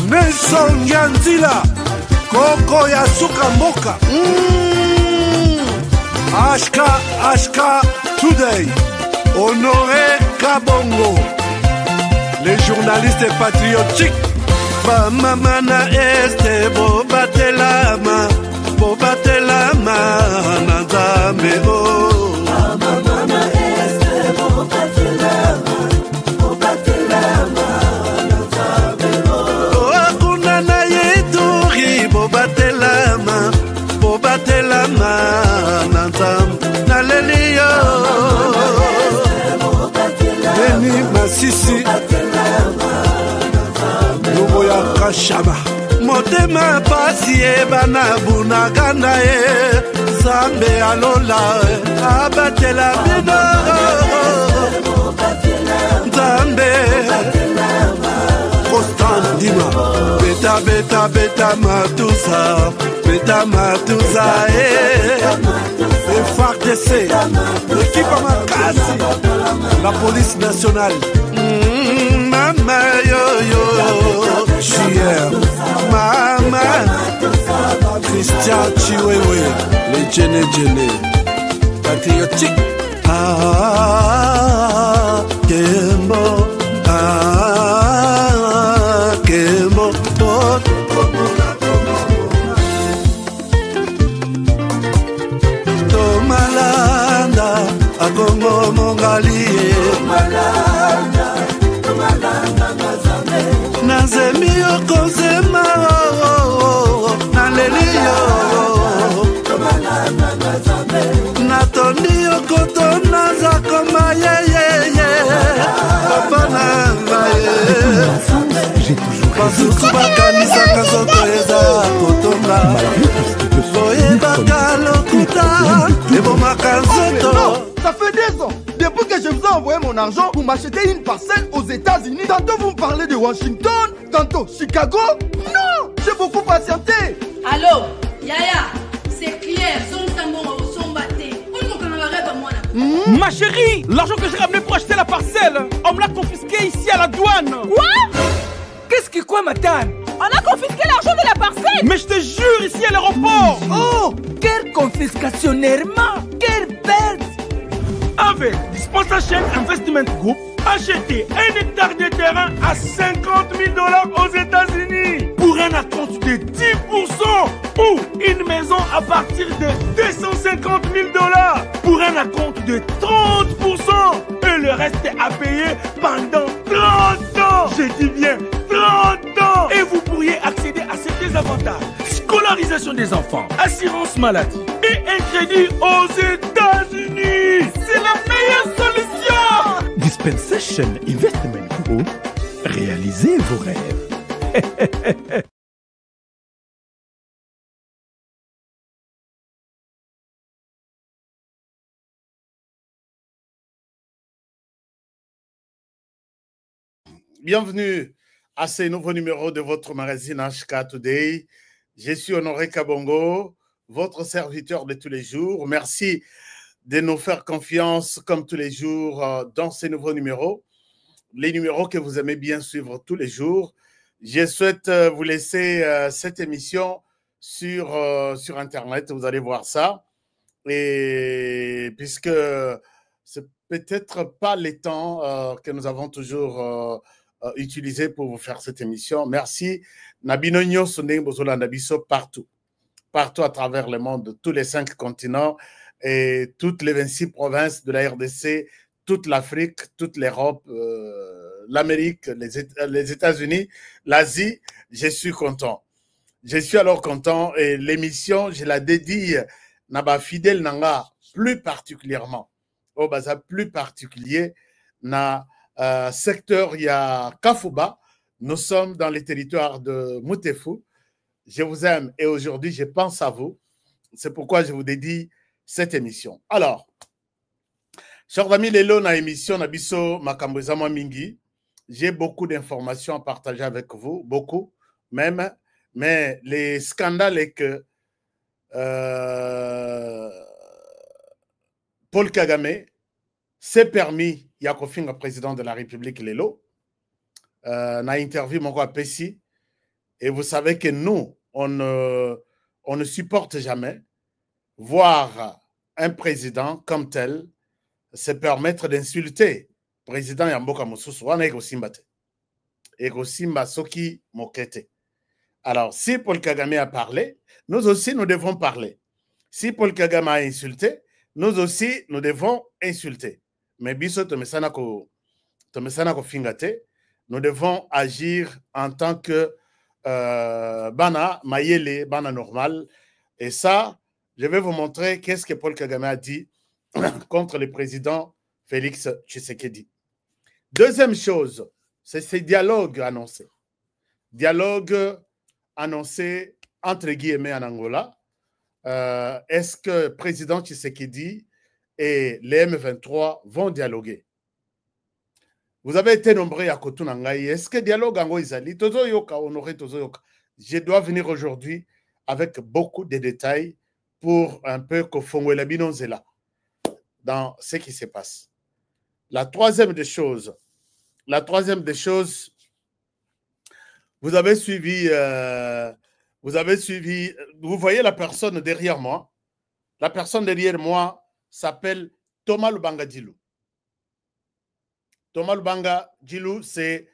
Nelson Yanzila, Koko ya Suka Mboka. Ashka Today, Honoré Kabongo, les journalistes patriotiques. Bamamana este bobatelama nanzambe o. Bamamana este bobatelama nanzambe o. Akuna na yeturi bobatelama nanzambe naleliyo. Beni Masisi Luboya Kashama Motema pasi bana bunagana Zambe alola abatela bino Zambe Constant Dima Beta matusa FARDC l'équipe à Makassi la police nationale Mama yo Chier Mama Christian Chiwewe les Djene patriotique Kembo Kembo Tomalanda Akongo Mongali Nazemi okozema Naleliyo Natoni okotona Zakoma Papa Nangaye Bazuku bakanisa kazoto eza kotonga Boye bakalo kuta Ebo makazoto. Ça fait 2 ans, depuis que je vous ai envoyé mon argent pour m'acheter une parcelle aux États-Unis. Tantôt vous me parlez de Washington, tantôt Chicago. Non, j'ai beaucoup patienté. Allô, Yaya, c'est clair, Ma chérie, l'argent que j'ai ramené pour acheter la parcelle, on me l'a confisqué ici à la douane. Quoi? Qu'est-ce qui quoi, madame? On a confisqué l'argent de la parcelle. Mais je te jure, ici à l'aéroport. Oh, quelle confiscationnairement, quelle bête. Avec Dispensation Investment Group, achetez 1 hectare de terrain à $50 000 aux États-Unis pour un acompte de 10% ou une maison à partir de $250 000 pour un acompte de 30% et le reste à payer pendant 30 ans. Je dis bien 30 ans. Et vous pourriez accéder à ces avantages: scolarisation des enfants, assurance maladie et un crédit aux États-Unis. C'est la meilleure solution. Dispensation Investment Group, réalisez vos rêves. Bienvenue à ce nouveau numéro de votre magazine HK Today. Je suis Honoré Kabongo, votre serviteur de tous les jours. Merci de nous faire confiance comme tous les jours dans ces nouveaux numéros, les numéros que vous aimez bien suivre tous les jours. Je souhaite vous laisser cette émission sur Internet, vous allez voir ça. Et puisque c'est peut-être pas les temps que nous avons toujours utilisé pour vous faire cette émission. Merci. Nabino Nyoso Bozola Nabiso partout à travers le monde, tous les 5 continents et toutes les 26 provinces de la RDC, toute l'Afrique, toute l'Europe, l'Amérique, les États-Unis, l'Asie. Je suis content. Je suis alors content et l'émission, je la dédie Naba Fidèle Nanga plus particulièrement. Au Baza plus particulier, na secteur, il y a Kafouba. Nous sommes dans les territoires de Moutefu. Je vous aime et aujourd'hui, je pense à vous. C'est pourquoi je vous dédie cette émission. Alors, chers amis, lelo na émission Nabiso Makambwezama Mingi. J'ai beaucoup d'informations à partager avec vous, beaucoup même. Mais les scandales est que Paul Kagame c'est permis, il y a un président de la République, Lelo, n'a interview mon à Pessi, et vous savez que nous, on ne supporte jamais voir un président comme tel se permettre d'insulter le président Yamboka Mosusu, wana ekosimbate. Ekosimba soki mokete. Alors, si Paul Kagame a parlé, nous aussi, nous devons parler. Si Paul Kagame a insulté, nous aussi, nous devons insulter. Mais biso tomesana ko fingate, nous devons agir en tant que bana mayele, bana normal. Et ça, je vais vous montrer qu'est-ce que Paul Kagame a dit contre le président Félix Tshisekedi. Deuxième chose, c'est ces dialogues annoncés. Dialogue annoncé entre guillemets en Angola. Est-ce que le président Tshisekedi et les M23 vont dialoguer? Vous avez été nombreux à Kotunangaï. Est-ce que dialogue Ango Izali? Tozo Yoka, honoré Tozo Yoka. Je dois venir aujourd'hui avec beaucoup de détails pour un peu Kofongwe la Binonzela dans ce qui se passe. La troisième des choses, vous avez suivi, vous voyez la personne derrière moi. La personne derrière moi s'appelle Thomas Lubanga Djilou. Thomas Lubanga Djilou, c'est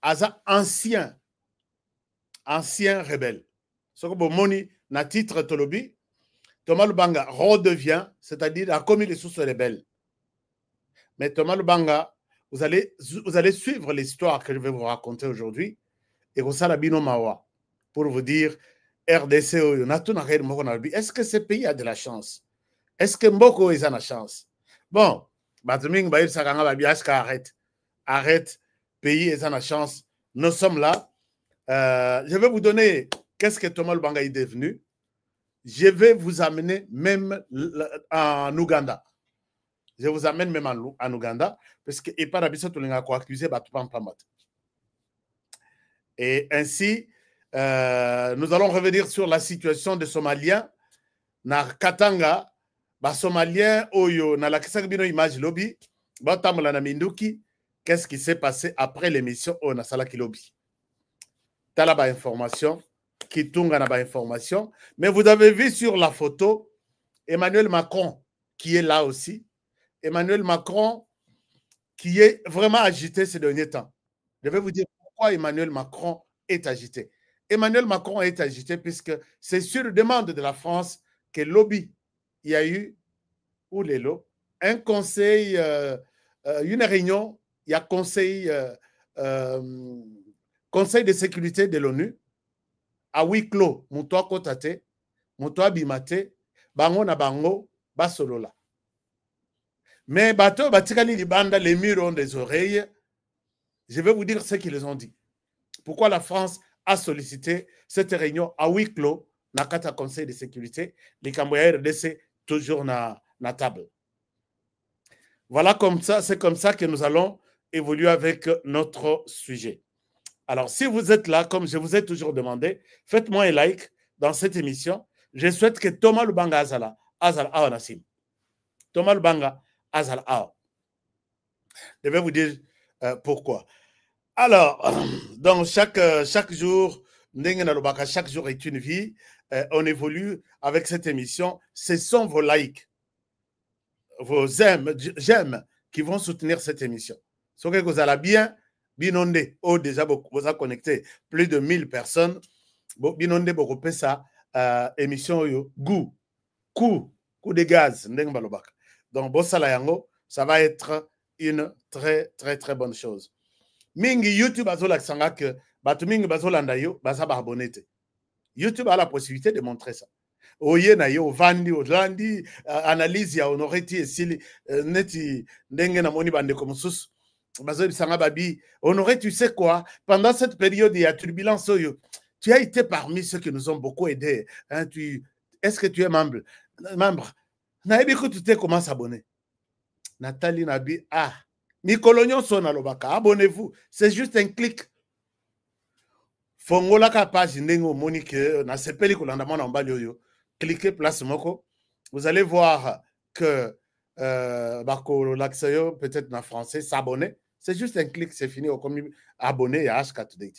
un ancien rebelle. Ce que Moni na titre Tolobi, Thomas Lubanga redevient, c'est-à-dire a commis les sources rebelles. Mais Thomas Lubanga, vous allez suivre l'histoire que je vais vous raconter aujourd'hui et vous savez bino mawa pour vous dire RDC est-ce que ce pays a de la chance? Est-ce que Mboko a la chance? Bon, arrête, pays a la chance. Nous sommes là. Je vais vous donner qu'est-ce que Thomas Lubanga est devenu. Je vais vous amener même en Ouganda. Je vous amène même en Ouganda parce que et par habitude on a accusé et ainsi nous allons revenir sur la situation des Somaliens na Katanga Somaliens oyo na la kisabino image lobby batamla na minduki. Qu'est-ce qui s'est passé après l'émission au Nasalaki lobby? Talaba information Kitunga na ba information, mais vous avez vu sur la photo Emmanuel Macron qui est là aussi. Emmanuel Macron qui est vraiment agité ces derniers temps. Je vais vous dire pourquoi Emmanuel Macron est agité. Emmanuel Macron est agité puisque c'est sur demande de la France que lobby, il y a eu, ou les lots, un conseil, une réunion, il y a conseil de sécurité de l'ONU, à huis clos, Moutoua Kotate, Moutoua Bimate, Bango na Bango, Basolola. Mais bateau, batikali libanda, les murs ont des oreilles. Je vais vous dire ce qu'ils ont dit. Pourquoi la France a sollicité cette réunion à huis clos, na kata conseil de sécurité, les Camboyas RDC toujours na table. Voilà comme ça, c'est comme ça que nous allons évoluer avec notre sujet. Alors, si vous êtes là, comme je vous ai toujours demandé, faites-moi un like dans cette émission. Je souhaite que Thomas Lubanga Azala Awa Nassim. Thomas Lubanga Azala Awa. Je vais vous dire pourquoi. Alors, donc chaque jour, chaque jour est une vie. On évolue avec cette émission. Ce sont vos likes, vos j'aime qui vont soutenir cette émission. Ce que vous allez bien. Binonde, oh déjà vous a connecté plus de 1000 personnes. Binonde beaucoup ça émission yo goût coup de gaz donc bossala yango ça va être une très très très bonne chose. Mingi YouTube azola sanga que batu mingi bazolanda yo baza ba abonné. YouTube a la possibilité de montrer ça. Oye na yo vandi odlandi analyse ya honoreti esili neti ndenge na moni bande comme sous. Honoré, tu sais quoi? Pendant cette période, il y a turbulence. Tu as été parmi ceux qui nous ont beaucoup aidés. Hein, est-ce que tu es membre? Naïbiko, tu t'es comment s'abonner? Nathalie Nabi, Nicolognon son alobaka. Abonnez-vous. C'est juste un clic. Fongola ka page nengo monique na sepeli kolanda mona mbali yo. Cliquez place moko. Vous allez voir que peut-être en français, s'abonner. C'est juste un clic, c'est fini. Comme abonné à HK Today.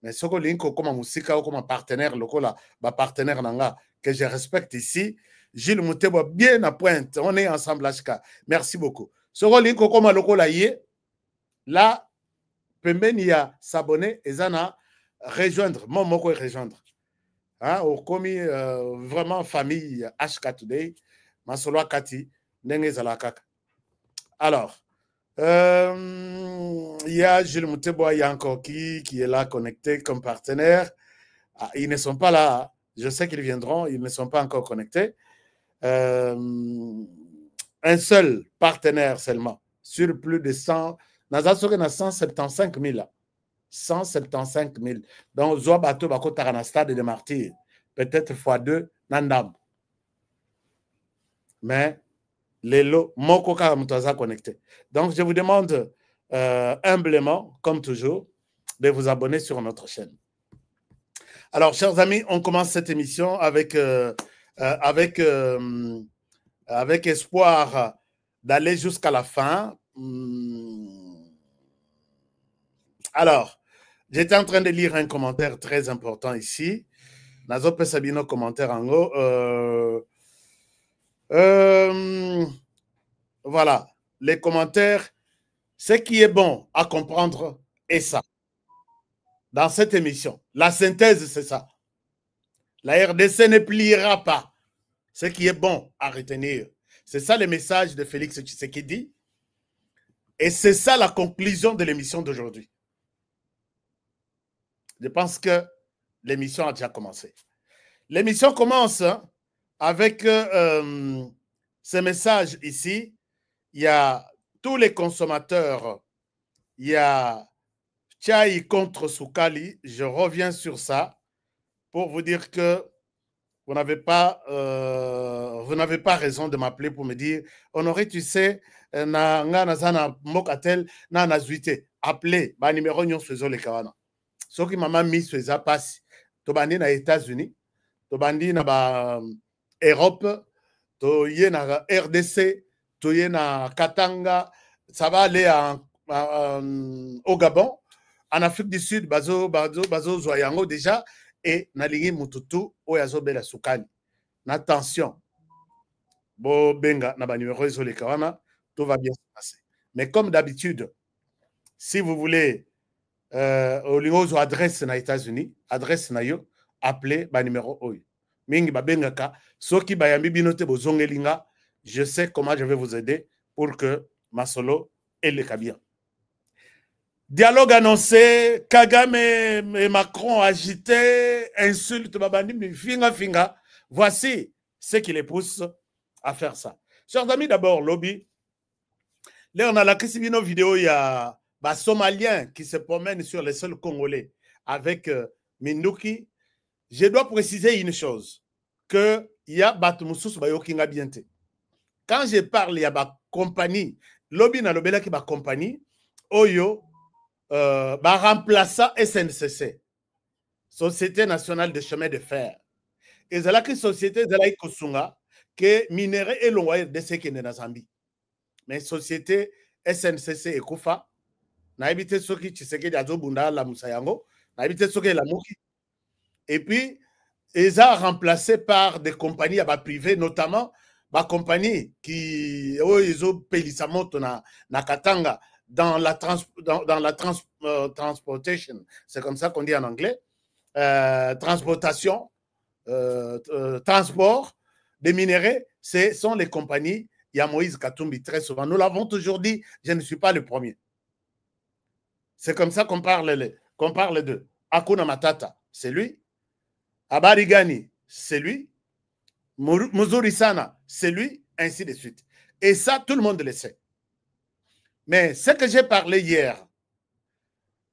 Mais ce que link comme musica ou comme partenaire local, partenaire nanga que je respecte ici, Gilles Moutebo bien à pointe. On est ensemble HK. Merci beaucoup. Ce que link comme local là, pemben il y a s'abonner et zana rejoindre. Mon mot rejoindre. Hein, au commis vraiment famille HK Today, Masolo Kati, Nenge Zalakaka. Alors, il y a Gilles Moutebo, il y a encore qui est là connecté comme partenaire. Ah, ils ne sont pas là. Je sais qu'ils viendront, ils ne sont pas encore connectés. Un seul partenaire seulement, sur plus de 100, nous avons 175 000. 175 000. Donc, Zoabato Bako Tarana Stade de Martyrs, peut-être x2, Nandam. Mais les lots, Moko Karamutaza connecté. Donc, je vous demande humblement, comme toujours, de vous abonner sur notre chaîne. Alors, chers amis, on commence cette émission avec espoir d'aller jusqu'à la fin. Alors, j'étais en train de lire un commentaire très important ici. Nazope Sabino commentaire en haut. Voilà, les commentaires. Ce qui est bon à comprendre est ça. Dans cette émission, la synthèse, c'est ça. La RDC ne pliera pas. Ce qui est bon à retenir. C'est ça le message de Félix Tshisekedi. Et c'est ça la conclusion de l'émission d'aujourd'hui. Je pense que l'émission a déjà commencé. L'émission commence avec ce message ici. Il y a tous les consommateurs. Il y a Tchaï contre Soukali. Je reviens sur ça pour vous dire que vous n'avez pas raison de m'appeler pour me dire Honoré, tu sais, appelez, numéro nyon sur les kawana. Ce qui m'a mis sur les passes, tobandi na États-Unis, tobandi na Europe, toye na RDC, toye na Katanga, ça va aller au Gabon, en Afrique du Sud, bazo zoyango déjà, et na lingi mututu oyazo bela Soukali. Attention, bo benga na ba numéro sur les kawana, tout va bien se passer. Mais comme d'habitude, si vous voulez au lingozo adresse na États-Unis, adresse na yo, appelez ba numéro oyo. Mingi ba bengaka, soki ba yambi binote bozongelinga, je sais comment je vais vous aider pour que Masolo ait le bien. Dialogue annoncé, Kagame et Macron agités, insultent Babani, finga. Voici ce qui les pousse à faire ça. Chers amis, d'abord, lobby. Là, on a la Christine vidéo, il y a des Somaliens qui se promènent sur les sols congolais avec Minduki. Je dois préciser une chose, qu'il y a Batmoussous Bayokinga Biente. Quand je parle, il y a des compagnies, lobby na lobela qui est compagnie, Oyo, remplaçant SNCC, Société Nationale de Chemin de Fer. Et c'est là que Société de la Kosunga, que minerai et l'on de ce qui est dans Zambie. Mais Société SNCC et Koufa, n'a habité ce qui est dans Bunda, la Moussayango, n'a habité ce qui est la Mouki. Et puis, ils ont remplacé par des compagnies privées, notamment des compagnies qui ont payé sa moto na Katanga dans la transportation, c'est comme ça qu'on dit en anglais, transportation, transport des minéraux, ce sont les compagnies. Il y a Moïse Katumbi très souvent. Nous l'avons toujours dit, je ne suis pas le premier. C'est comme ça qu'on parle d'eux. Hakuna Matata, c'est lui. Abarigani, c'est lui. Muzuri Sana, c'est lui, ainsi de suite. Et ça, tout le monde le sait. Mais ce que j'ai parlé hier,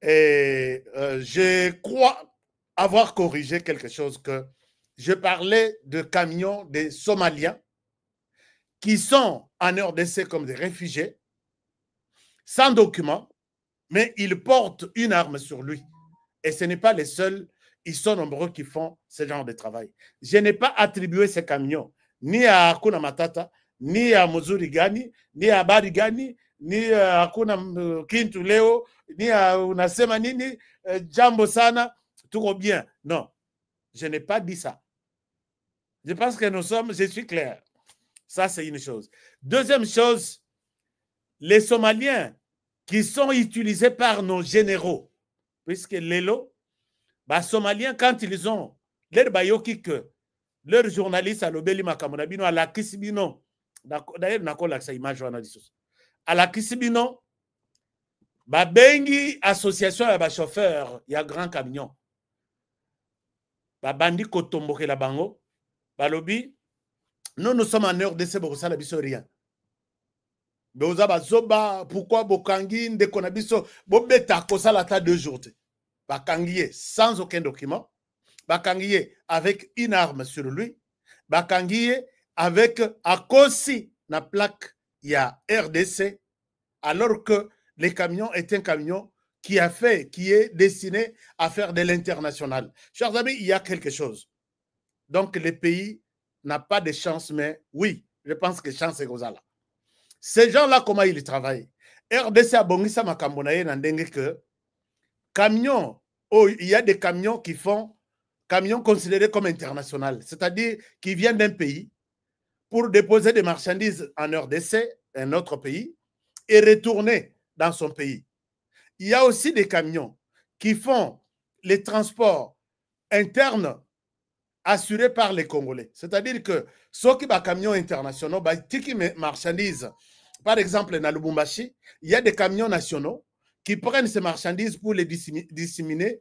et je crois avoir corrigé quelque chose, que je parlais de camions des Somaliens qui sont en RDC comme des réfugiés, sans documents, mais ils portent une arme sur lui. Et ce n'est pas les seuls, ils sont nombreux qui font ce genre de travail. Je n'ai pas attribué ces camions ni à Hakuna Matata, ni ya mzuri gani, ni ya habari gani, ni hakuna kintu leo, ni unasema nini, jambo sana, tout bien. Non, je n'ai pas dit ça. Je pense que je suis clair. Ça, c'est une chose. Deuxième chose, les Somaliens qui sont utilisés par nos généraux, puisque les Somaliens, quand ils ont leur bayoki que leur journaliste à l'obéli makamona à la kisibino, d'ailleurs, n'a pas la image à la kisibino, bengi association à chauffeur, il y a grand camion. Bandi kotomboke la bango, balobi, nous sommes en heure de ce boursa la biso rien. Beoza bazoba, pourquoi bokangi ndeko na biso, bobeta kosala ta 2 jours. Bakangiye sans aucun document, bakangiye avec une arme sur lui, bakangiye avec akosi na plaque il y a RDC, alors que le camion est un camion qui est destiné à faire de l'international. Chers amis, il y a quelque chose. Donc le pays n'a pas de chance, mais oui, je pense que chance est Gozala. Ces gens-là, comment ils travaillent? RDC a bongisa makambonaye nandenge que camions, il y a des camions qui font camions considérés comme internationaux, c'est-à-dire qui viennent d'un pays pour déposer des marchandises en RDC, un autre pays, et retourner dans son pays. Il y a aussi des camions qui font les transports internes assurés par les Congolais. C'est-à-dire que ceux qui ont des camions internationaux, qui marchandises, par exemple, dans Lubumbashi, il y a des camions nationaux qui prennent ces marchandises pour les disséminer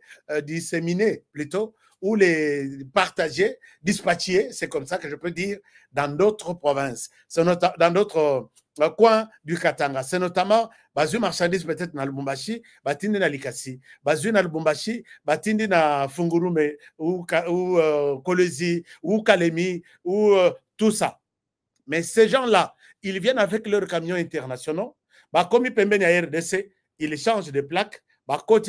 plutôt, ou les partager, dispatcher, c'est comme ça que je peux dire, dans d'autres provinces, dans d'autres coins du Katanga. C'est notamment, bazu marchandises peut-être dans Lubumbashi, batindi na Likasi, bazu na Lubumbashi, batindi na Fungurume, ou Kolezi, ou Kalemi, ou tout ça. Mais ces gens-là, ils viennent avec leurs camions internationaux, comme ils pembent à RDC, ils changent de plaque,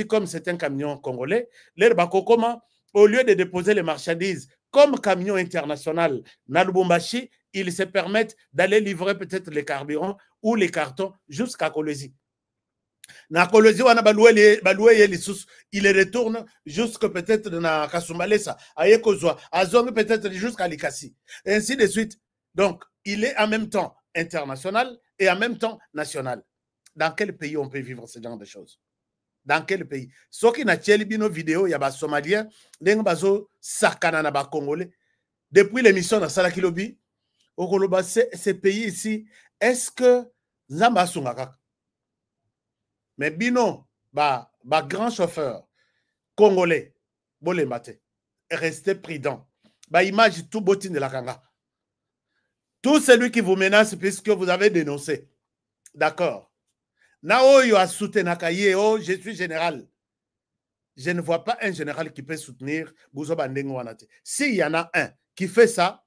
comme c'est un camion congolais, leur bakokoma, au lieu de déposer les marchandises comme camion international dans Lubumbashi, ils se permettent d'aller livrer peut-être les carburants ou les cartons jusqu'à Kolezi. Na Kolezi, il les retourne jusqu'à peut-être dans Kasumbalesa, à Yekozwa, à Zong peut-être jusqu'à Likasi, et ainsi de suite. Donc, il est en même temps international et en même temps national. Dans quel pays on peut vivre ce genre de choses? Dans quel pays? Ceux qui n'ont pas vu nos vidéos, il y a des Somaliens, des Sakana na Congolais. Depuis l'émission dans Salakilobi, au Koloba, ces pays ici, est-ce que Zamba Sungaka? Mais bino, grand chauffeur congolais, Bolembate, restez prudent. Image tout bottine de la Kanga. Tout celui qui vous menace puisque vous avez dénoncé. D'accord. Nao yo a soutenu Nakaye, oh, je suis général. Je ne vois pas un général qui peut soutenir Bouzo Bandengo Wanate. S'il y en a un qui fait ça,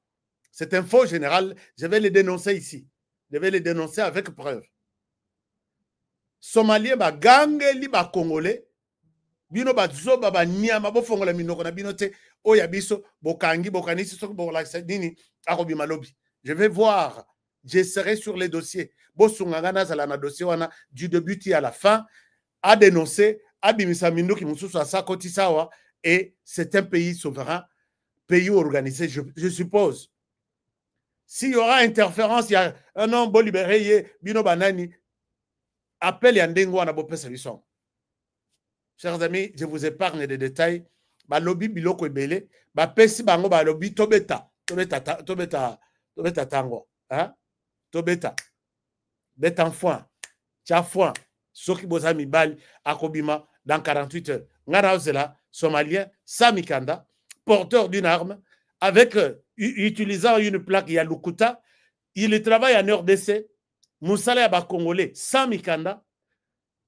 c'est un faux général, je vais le dénoncer ici. Je vais le dénoncer avec preuve. Somalien, gangue, liba congolais, bino zoba niama, fongola minoko na binote, oyabiso, bokangi, bokanisi, nini, arobi malobi. Je vais voir. Je serai sur les dossiers. Bosungangana zalana dossier wana du début à la fin à dénoncer abimisa mindu ki mususu asa kotisawa et c'est un pays souverain, pays organisé, je suppose. S'il y aura interférence, il y a un homme bon libéré, bino banani, appel yandengo wana bo pesa bison. Chers amis, je vous épargne des détails. Ba lobby biloko ebele, ba pesi bango ba lobby tobeta tango, hein? Tobeta, beta foin, tia foin, soki bozami bali akobima dans 48 heures. Ngana ozela, Somalien, Samikanda, porteur d'une arme, avec utilisant une plaque Yalukuta, il travaille en RDC, Moussala Yaba Congolais, Samikanda,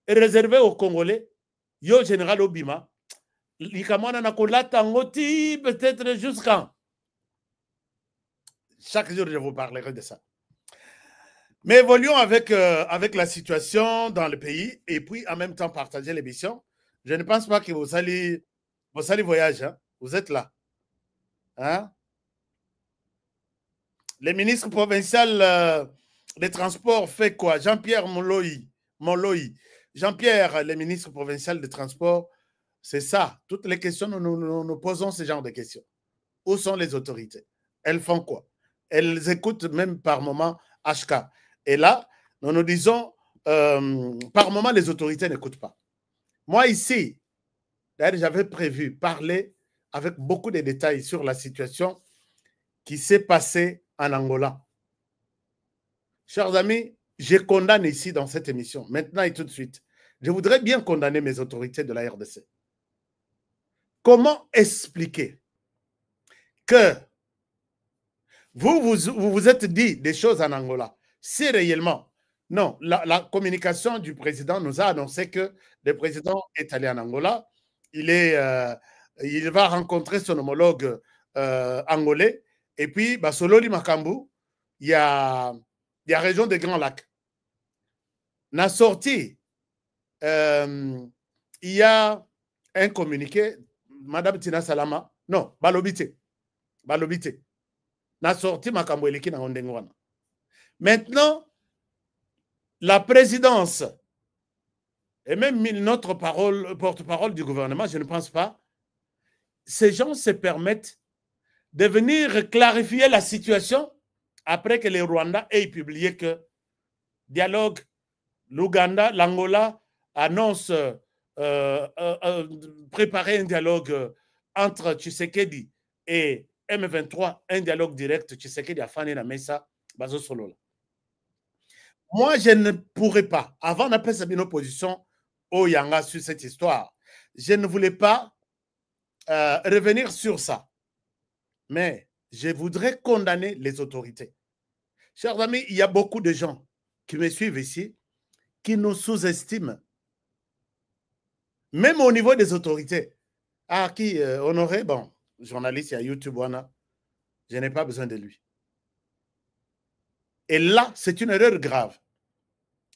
réservé aux Congolais, yo général Obima, likamwana nakolata ngoti peut-être jusqu'à. Chaque jour, je vous parlerai de ça. Mais évoluons avec la situation dans le pays et puis en même temps partager l'émission. Je ne pense pas que vous allez voyager. Hein? Vous êtes là. Hein? Le ministre provincial des Transports fait quoi? Jean-Pierre Moloyi. Jean-Pierre, le ministre provincial des Transports, c'est ça. Toutes les questions, nous posons ce genre de questions. Où sont les autorités? Elles font quoi? Elles écoutent même par moment HK. Et là, nous nous disons, par moment, les autorités n'écoutent pas. Moi, ici, d'ailleurs, j'avais prévu parler avec beaucoup de détails sur la situation qui s'est passée en Angola. Chers amis, je condamne ici dans cette émission, maintenant et tout de suite. Je voudrais bien condamner mes autorités de la RDC. Comment expliquer que vous vous êtes dit des choses en Angola, si réellement, non, la communication du président nous a annoncé que le président est allé en Angola, il va rencontrer son homologue angolais, et puis, Sololi Makambu, il y a région des Grands Lacs. Na sorti, il y a un communiqué, Madame Tina Salama, non, Balobité. Na sorti Makambu Eleki na Ondengwana. Maintenant, la présidence et même notre porte-parole du gouvernement, je ne pense pas, ces gens se permettent de venir clarifier la situation après que les Rwandais aient publié que dialogue, l'Ouganda, l'Angola annonce préparer un dialogue entre Tshisekedi et M23, un dialogue direct, Tshisekedi a fané la mesa, bazo solo. Moi, je ne pourrais pas, avant d'appeler sa une opposition au Yanga sur cette histoire, je ne voulais pas revenir sur ça. Mais je voudrais condamner les autorités. Chers amis, il y a beaucoup de gens qui me suivent ici, qui nous sous-estiment. Même au niveau des autorités. Ah, qui Honoré, bon, journaliste à YouTube, je n'ai pas besoin de lui. Et là, c'est une erreur grave.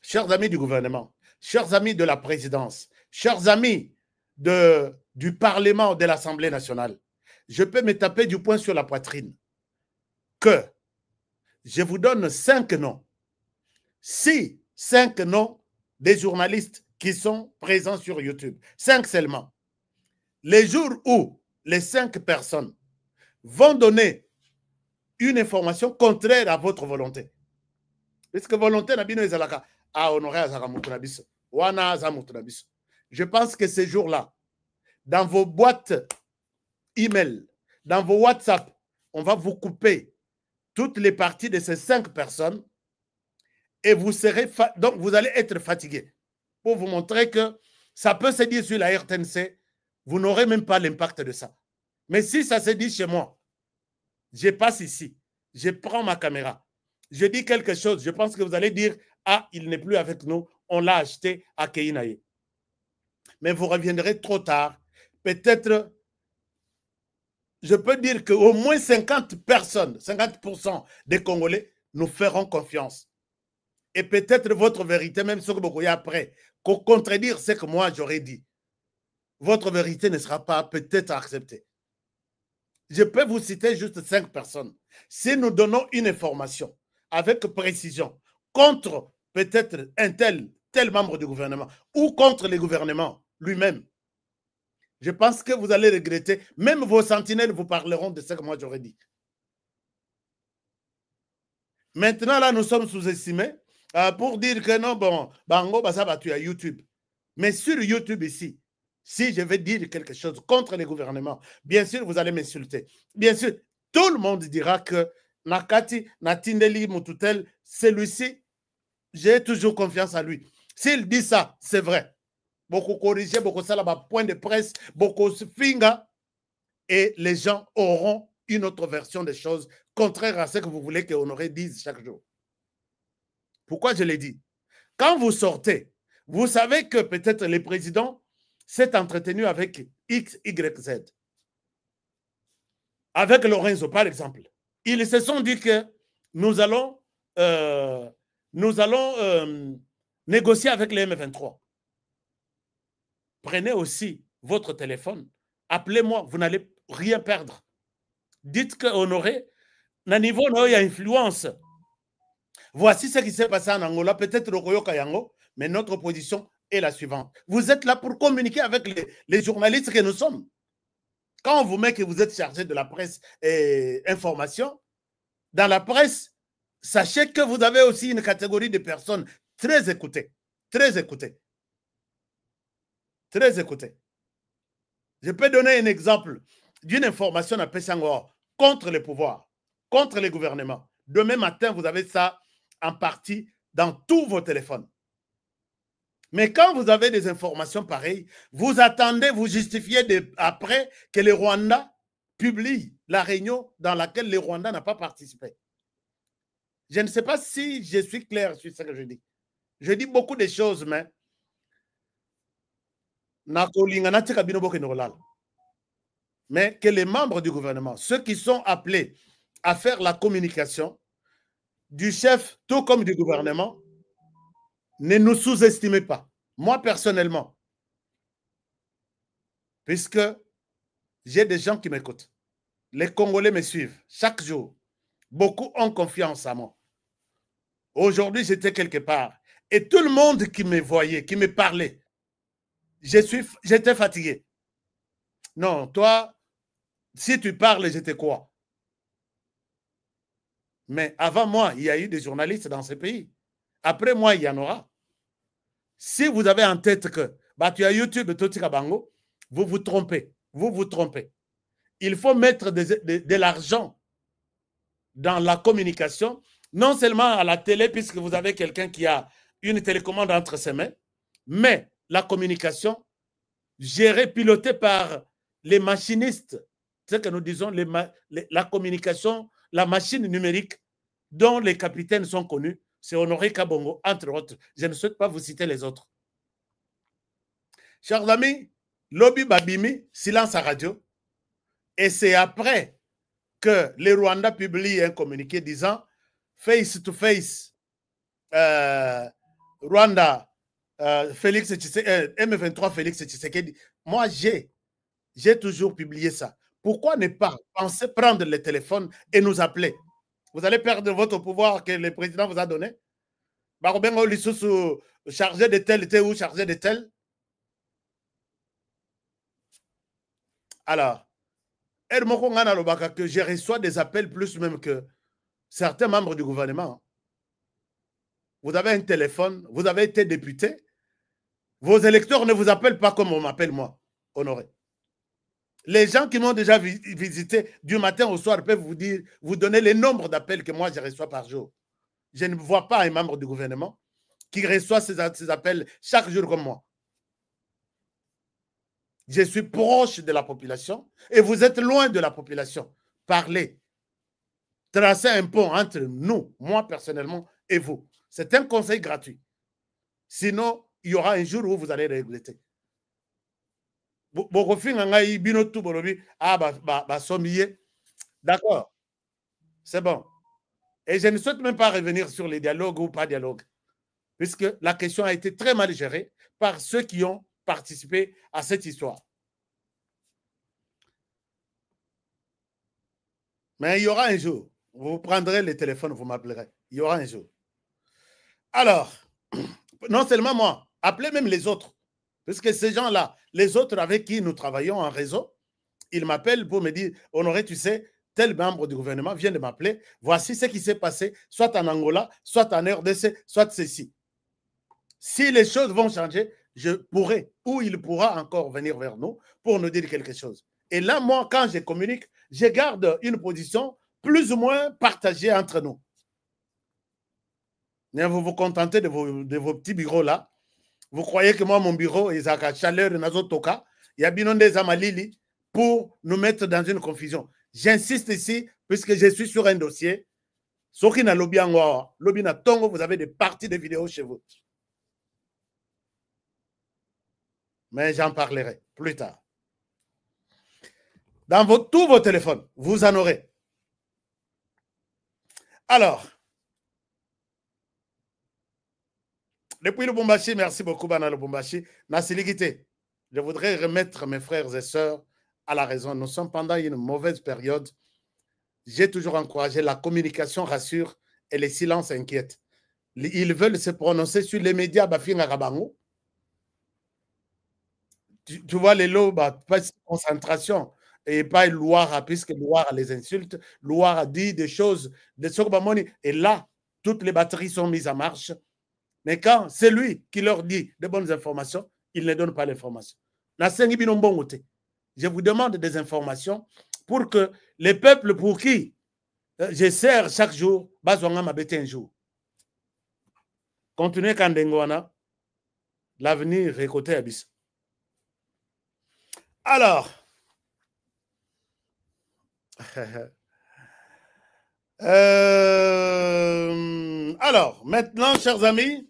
Chers amis du gouvernement, chers amis de la présidence, chers amis du Parlement, de l'Assemblée nationale, je peux me taper du poing sur la poitrine que je vous donne 5 noms. 5 noms des journalistes qui sont présents sur YouTube. 5 seulement. Les jours où les 5 personnes vont donner une information contraire à votre volonté. Parce que volonté n'a bien ezalaka à honorer azaka mutunabiso. Wana za mutunabiso. Je pense que ces jours-là, dans vos boîtes email, dans vos WhatsApp, on va vous couper toutes les parties de ces 5 personnes et vous serez donc vous allez être fatigué pour vous montrer que ça peut se dire sur la RTNC, vous n'aurez même pas l'impact de ça. Mais si ça se dit chez moi, je passe ici, je prends ma caméra, je dis quelque chose, je pense que vous allez dire « Ah, il n'est plus avec nous, on l'a acheté à Keinaye ». Mais vous reviendrez trop tard. Peut-être, je peux dire qu'au moins 50 personnes, 50% des Congolais nous feront confiance. Et peut-être votre vérité, même ce que vous voyez après, contredire ce que moi j'aurais dit, votre vérité ne sera pas peut-être acceptée. Je peux vous citer juste 5 personnes. Si nous donnons une information avec précision contre peut-être un tel membre du gouvernement ou contre le gouvernement lui-même, je pense que vous allez regretter. Même vos sentinelles vous parleront de ce que moi j'aurais dit. Maintenant, là, nous sommes sous-estimés pour dire que non, bon, Bango, ça va tuer à YouTube. Mais sur YouTube ici, si je vais dire quelque chose contre les gouvernements, bien sûr, vous allez m'insulter. Bien sûr, tout le monde dira que Nakati, Natindeli, Moututel, celui-ci, j'ai toujours confiance en lui. S'il dit ça, c'est vrai. Beaucoup corrigé, beaucoup ça là-bas, point de presse, beaucoup finga, et les gens auront une autre version des choses contraire à ce que vous voulez qu'Honoré dise chaque jour. Pourquoi je l'ai dit? Quand vous sortez, vous savez que peut-être le président s'est entretenu avec X, Y, Z. Avec Lorenzo, par exemple. Ils se sont dit que nous allons négocier avec les M23. Prenez aussi votre téléphone, appelez-moi, vous n'allez rien perdre. Dites que Honoré na niveau il y a influence. Voici ce qui s'est passé en Angola, peut-être au Koyoka Yango, mais notre position est la suivante. Vous êtes là pour communiquer avec les journalistes que nous sommes. Quand on vous met que vous êtes chargé de la presse et information, dans la presse, sachez que vous avez aussi une catégorie de personnes très écoutées, très écoutées, très écoutées. Je peux donner un exemple d'une information à Pessangor contre les pouvoirs, contre les gouvernements. Demain matin, vous avez ça en partie dans tous vos téléphones. Mais quand vous avez des informations pareilles, vous attendez, vous justifiez après que les Rwandais publient la réunion dans laquelle les Rwandais n'ont pas participé. Je ne sais pas si je suis clair sur ce que je dis. Je dis beaucoup de choses, mais que les membres du gouvernement, ceux qui sont appelés à faire la communication du chef, tout comme du gouvernement, ne nous sous-estimez pas. Moi, personnellement, puisque j'ai des gens qui m'écoutent, les Congolais me suivent chaque jour. Beaucoup ont confiance en moi. Aujourd'hui, j'étais quelque part. Et tout le monde qui me voyait, qui me parlait, j'étais fatigué. Non, toi, si tu parles, j'étais quoi? Mais avant moi, il y a eu des journalistes dans ce pays. Après moi, il y en aura. Si vous avez en tête que tu as YouTube, Totika Bango, vous vous trompez. Vous vous trompez. Il faut mettre de l'argent dans la communication, non seulement à la télé, puisque vous avez quelqu'un qui a une télécommande entre ses mains, mais la communication gérée, pilotée par les machinistes, ce que nous disons, la communication, la machine numérique dont les capitaines sont connus, c'est Honoré Kabongo, entre autres. Je ne souhaite pas vous citer les autres. Chers amis, Lobby Babimi, silence à radio. Et c'est après que les Rwandais publient un communiqué disant face to face, Rwanda, Félix M23 Félix Tshisekedi. Moi, j'ai toujours publié ça. Pourquoi ne pas penser prendre le téléphone et nous appeler? Vous allez perdre votre pouvoir que le président vous a donné. Barobengo Lissoussou, chargé de tel ou chargé de tel. Alors, que je reçois des appels plus même que certains membres du gouvernement. Vous avez un téléphone, vous avez été député, vos électeurs ne vous appellent pas comme on m'appelle moi, Honoré. Les gens qui m'ont déjà visité du matin au soir peuvent vous donner le nombre d'appels que moi je reçois par jour. Je ne vois pas un membre du gouvernement qui reçoit ces appels chaque jour comme moi. Je suis proche de la population et vous êtes loin de la population. Parlez. Tracez un pont entre nous, moi personnellement, et vous. C'est un conseil gratuit. Sinon, il y aura un jour où vous allez regretter. D'accord. C'est bon. Et je ne souhaite même pas revenir sur les dialogues ou pas dialogues, puisque la question a été très mal gérée par ceux qui ont participé à cette histoire. Mais il y aura un jour. Vous prendrez le téléphone, vous m'appellerez. Il y aura un jour. Alors, non seulement moi, appelez même les autres. Parce que ces gens-là, les autres avec qui nous travaillons en réseau, ils m'appellent pour me dire, Honoré, tu sais, tel membre du gouvernement vient de m'appeler, voici ce qui s'est passé, soit en Angola, soit en RDC, soit ceci. Si les choses vont changer, je pourrai, ou il pourra encore venir vers nous pour nous dire quelque chose. Et là, moi, quand je communique, je garde une position plus ou moins partagée entre nous. Mais vous vous contentez de vos petits bureaux là. Vous croyez que moi, mon bureau, il y a chaleur, il y a binon des amalili pour nous mettre dans une confusion. J'insiste ici, puisque je suis sur un dossier. Ceux qui n'ont lobby en lobby na tongo, vous avez des parties de vidéos chez vous. Mais j'en parlerai plus tard. Dans tous vos téléphones, vous en aurez. Alors, depuis Lubumbashi, merci beaucoup, Bana Lubumbashi. Nasiligité, je voudrais remettre mes frères et sœurs à la raison. Nous sommes pendant une mauvaise période j'ai toujours encouragé la communication rassure et les silences inquiètent. Ils veulent se prononcer sur les médias. Tu vois, les lots, pas de concentration. Et pas Loire, puisque Loire les insulte. Loire dit des choses de Sorbamoni. Et là, toutes les batteries sont mises en marche. Mais quand c'est lui qui leur dit de bonnes informations, il ne donne pas l'information. Je vous demande des informations pour que les peuples pour qui je sers chaque jour, un jour. Continuez Kandengwana, l'avenir est côté Abyss. Alors, maintenant, chers amis,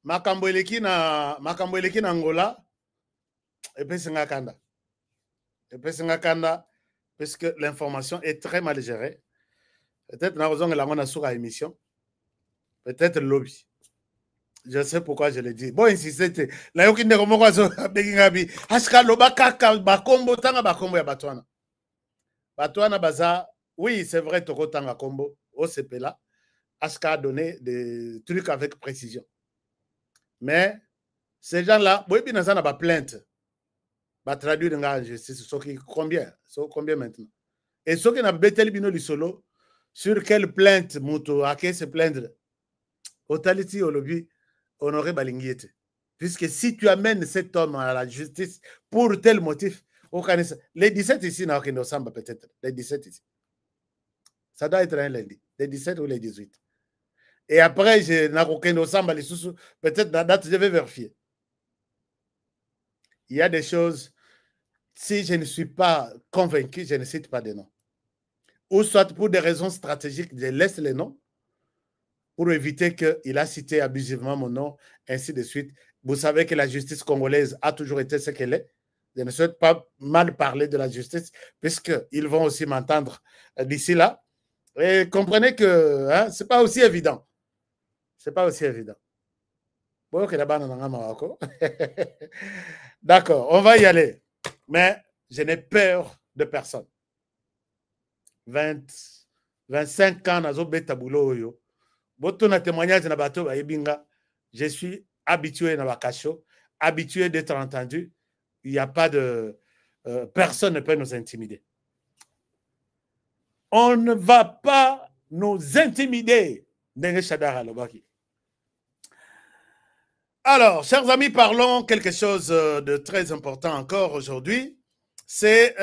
makambo eleki na Angola, epesi kanda, parce que l'information est très mal gérée. Peut-être na raison la ngona sur émission. Peut-être lobby. Je sais pourquoi je le dis. Bon, insistez. La yoki ndeko moko azo begingabi. Aska loba kaka bakombo tanga bakombo ya batwana. Batwana baza, oui, c'est vrai, toko tanga kombo, au CPLA. Aska a donné des trucs avec précision. Mais ces gens-là, oui, bien ça n'a pas plainte. Ba traduire dans la justice, combien maintenant? Et ceux qui n'ont pas betel bino solo, sur quelle plainte muto à qui se plaindre? Totality au lobby honoré Balinguiete. Puisque si tu amènes cet homme à la justice pour tel motif, les 17 ici n'a aucun ensemble peut-être. Les 17 ici. Ça doit être un lundi. Les 17 ou les 18. Et après, je n'ai aucun ensemble. Peut-être la date, je vais vérifier. Il y a des choses, si je ne suis pas convaincu, je ne cite pas de noms. Ou soit pour des raisons stratégiques, je laisse les noms pour éviter qu'il a cité abusivement mon nom, ainsi de suite. Vous savez que la justice congolaise a toujours été ce qu'elle est. Je ne souhaite pas mal parler de la justice, puisqu'ils vont aussi m'entendre d'ici là. Et comprenez que hein, ce n'est pas aussi évident. Ce n'est pas aussi évident. D'accord, on va y aller. Mais je n'ai peur de personne. 25 ans, je suis habitué à habitué d'être entendu. Il n'y a pas de... personne ne peut nous intimider. On ne va pas nous intimider. Alors, chers amis, parlons quelque chose de très important encore aujourd'hui. C'est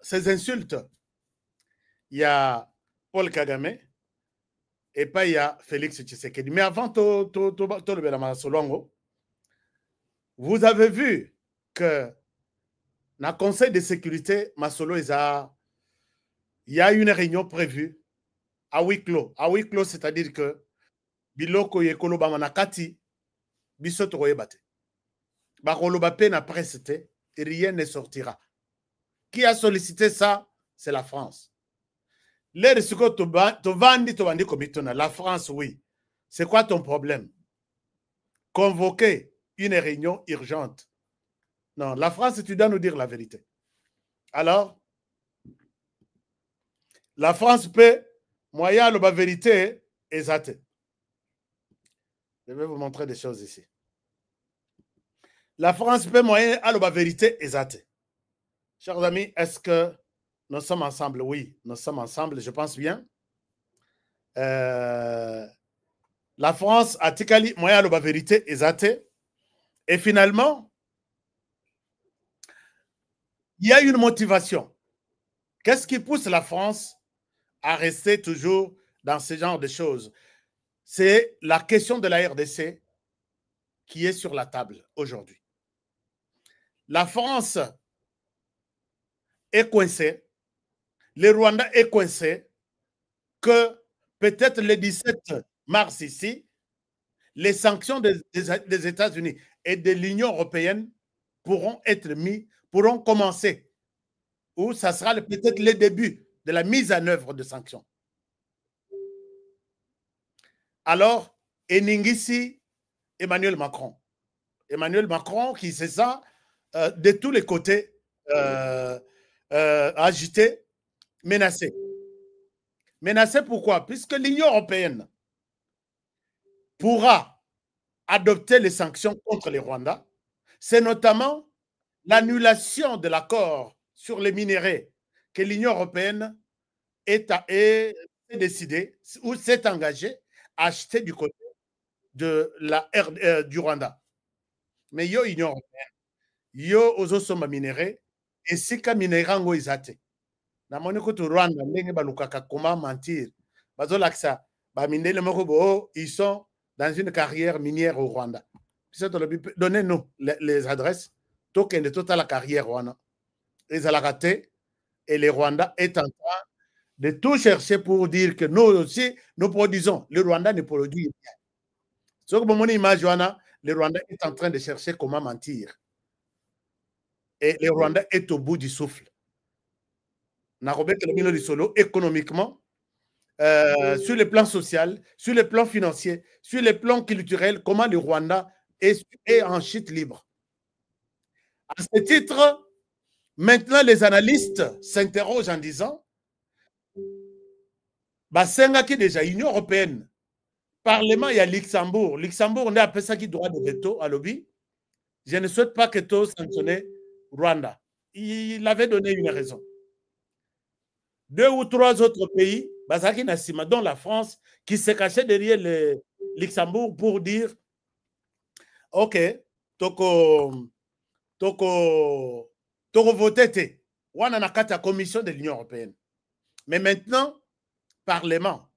ces insultes. Il y a Paul Kagame et pas il y a Félix Tshisekedi. Mais avant vous avez vu que dans le Conseil de sécurité, Masolo, il y a une réunion prévue à huis clos. À huis clos, c'est-à-dire que Biloko Yekolo Bamanakati, Bisoto Royebate. Bakoloba peine après c'était, rien ne sortira. Qui a sollicité ça? C'est la France. La France, oui. C'est quoi ton problème? Convoquer une réunion urgente. Non, la France, tu dois nous dire la vérité. Alors, la France peut, moyen la vérité, exacte. Je vais vous montrer des choses ici. La France peut moyen à la vérité exacte. Chers amis, est-ce que nous sommes ensemble? Oui, nous sommes ensemble, je pense bien. La France a ticali moyen à la vérité exacte. Et finalement, il y a une motivation. Qu'est-ce qui pousse la France à rester toujours dans ce genre de choses? C'est la question de la RDC qui est sur la table aujourd'hui. La France est coincée, le Rwanda est coincé, que peut-être le 17 mars ici, les sanctions des États-Unis et de l'Union européenne pourront être mises, pourront commencer, ou ça sera peut-être le début de la mise en œuvre de sanctions. Alors, Eningisi, Emmanuel Macron, Emmanuel Macron qui se sent de tous les côtés agité, menacé. Menacé pourquoi? Puisque l'Union européenne pourra adopter les sanctions contre les Rwandais. C'est notamment l'annulation de l'accord sur les minéraux que l'Union européenne est décidée ou s'est engagée à acheter du côté de du Rwanda. Mais yo Union européenne, yo ozosomba minéraux et si ka minéraux ngo izate. Na moni ko Rwanda ndenge balukaka comment mentir. Bazolaksa ba minéraux moko bo ils sont dans une carrière minière au Rwanda. Donnez-nous les adresses. Token de toute la carrière Rwanda. Ils ont raté et le Rwanda est en train de tout chercher pour dire que nous aussi, nous produisons. Le Rwanda ne produit rien. Ce que mon image, le Rwanda est en train de chercher comment mentir. Et le Rwanda est au bout du souffle. Économiquement, sur le plan social, sur le plan financier, sur le plan culturel, comment le Rwanda est en chute libre. À ce titre, maintenant les analystes s'interrogent en disant Basenga qui déjà Union européenne, Parlement, il y a Luxembourg. Luxembourg, on a appelé ça qui droit de veto à lobby. Je ne souhaite pas que tout sanctionne Rwanda. Il avait donné une raison. 2 ou 3 autres pays, Bazaki Nassima, dont la France, qui s'est caché derrière le Luxembourg pour dire ok, toko voté, on a la commission de l'Union européenne. Mais maintenant, Parlement,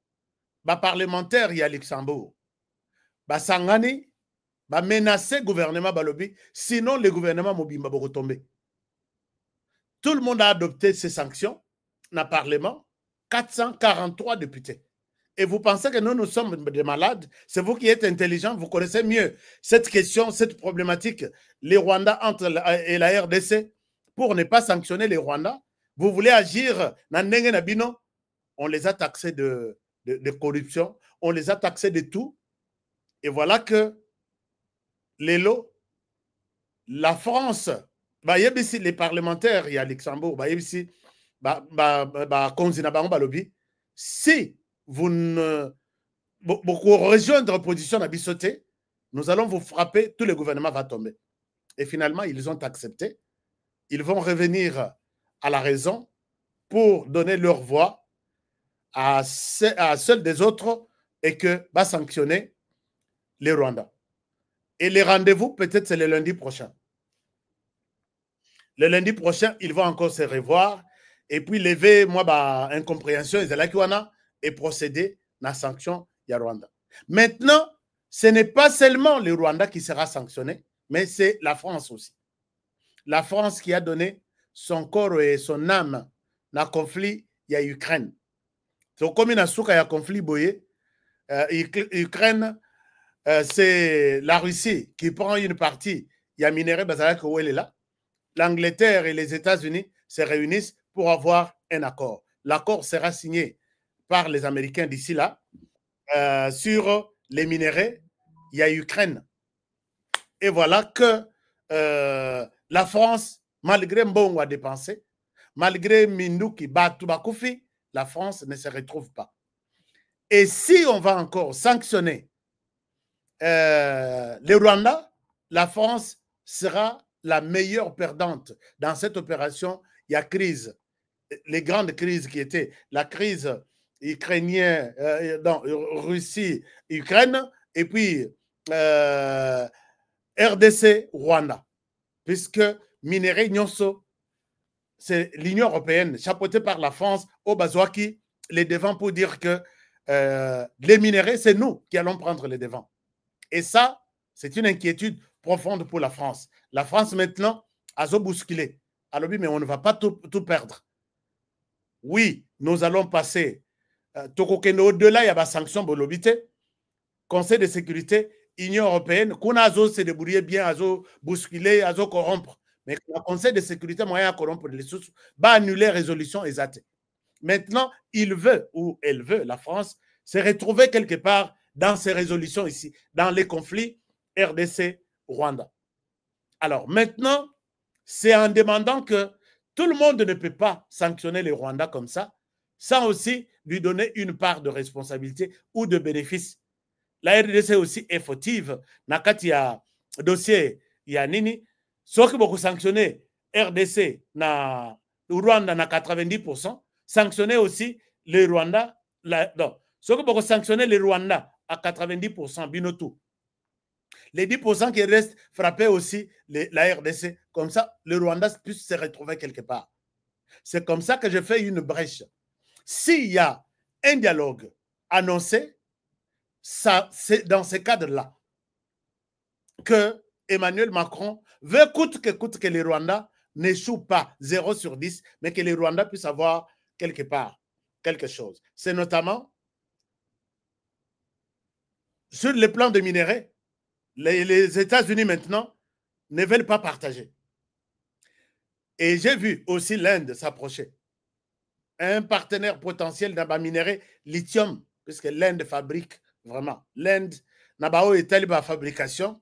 parlementaire, il y a Luxembourg. Sangani, menacer le gouvernement Balobi, sinon le gouvernement Mobimba va retomber. Tout le monde a adopté ces sanctions dans le Parlement, 443 députés. Et vous pensez que nous sommes des malades? C'est vous qui êtes intelligents, vous connaissez mieux cette question, cette problématique, les Rwandais et la RDC, pour ne pas sanctionner les Rwandais. Vous voulez agir dans Ndenge Nabino? On les a taxés de corruption, on les a taxés de tout. Et voilà que la France, les parlementaires, il y a Luxembourg, si vous rejoindre position à Bissoté, nous allons vous frapper, tout le gouvernement va tomber. Et finalement, ils ont accepté. Ils vont revenir à la raison pour donner leur voix à celle des autres et que va sanctionner les Rwandais. Et les rendez-vous, peut-être, c'est le lundi prochain. Le lundi prochain, ils vont encore se revoir et puis lever, incompréhension, et procéder à la sanction du Rwanda. Maintenant, ce n'est pas seulement le Rwanda qui sera sanctionné, mais c'est la France aussi. La France qui a donné son corps et son âme dans le conflit, il y a Ukraine. Donc, comme il y a un conflit boyé, Ukraine, c'est la Russie qui prend une partie. Il y a minerai Bazalak où elle est là. L'Angleterre et les États-Unis se réunissent pour avoir un accord. L'accord sera signé par les Américains d'ici là. Sur les minéraux, il y a Ukraine. Et voilà que la France, malgré Mbongo a dépensé, malgré Mindouki, Batoubakufi, la France ne se retrouve pas. Et si on va encore sanctionner les Rwandais, la France sera la meilleure perdante dans cette opération. Il y a crise, les grandes crises qui étaient la crise ukrainienne, Russie, Ukraine, et puis RDC, Rwanda, puisque Minerai Nyonso, c'est l'Union européenne, chapeautée par la France, au Bazouaki, les devants pour dire que les minéraux, c'est nous qui allons prendre les devants. Et ça, c'est une inquiétude profonde pour la France. La France, maintenant, a bousculé. Alors, mais on ne va pas tout perdre. Oui, nous allons passer. Au-delà, il y a des sanctions pour l'obité. Conseil de sécurité, Union européenne, qu'on a se débrouiller bien, à bousculer, à corrompre. Mais le Conseil de sécurité, moyen à corrompre les sources, va annuler résolution exacte. Maintenant, il veut, ou elle veut, la France, se retrouver quelque part dans ces résolutions ici, dans les conflits RDC-Rwanda. Alors maintenant, c'est en demandant que tout le monde ne peut pas sanctionner le Rwanda comme ça, sans aussi lui donner une part de responsabilité ou de bénéfice. La RDC aussi est fautive. Nakati ya dossier ya nini, ce qui beaucoup sanctionner RDC na Rwanda na 90%, sanctionner aussi le Rwanda, non, ce qui beaucoup sanctionner le Rwanda à 90%, binotou. Les 10% qui restent frapper aussi la RDC. Comme ça, le Rwanda puisse se retrouver quelque part. C'est comme ça que je fais une brèche. S'il y a un dialogue annoncé, c'est dans ce cadre-là que Emmanuel Macron veut coûte que les Rwandais n'échouent pas 0 sur 10, mais que les Rwandais puissent avoir quelque part quelque chose. C'est notamment sur le plan de minerais. Les États-Unis maintenant ne veulent pas partager. Et j'ai vu aussi l'Inde s'approcher. Un partenaire potentiel dans le minerai lithium, puisque l'Inde fabrique vraiment. L'Inde, Nabao est telle fabrication,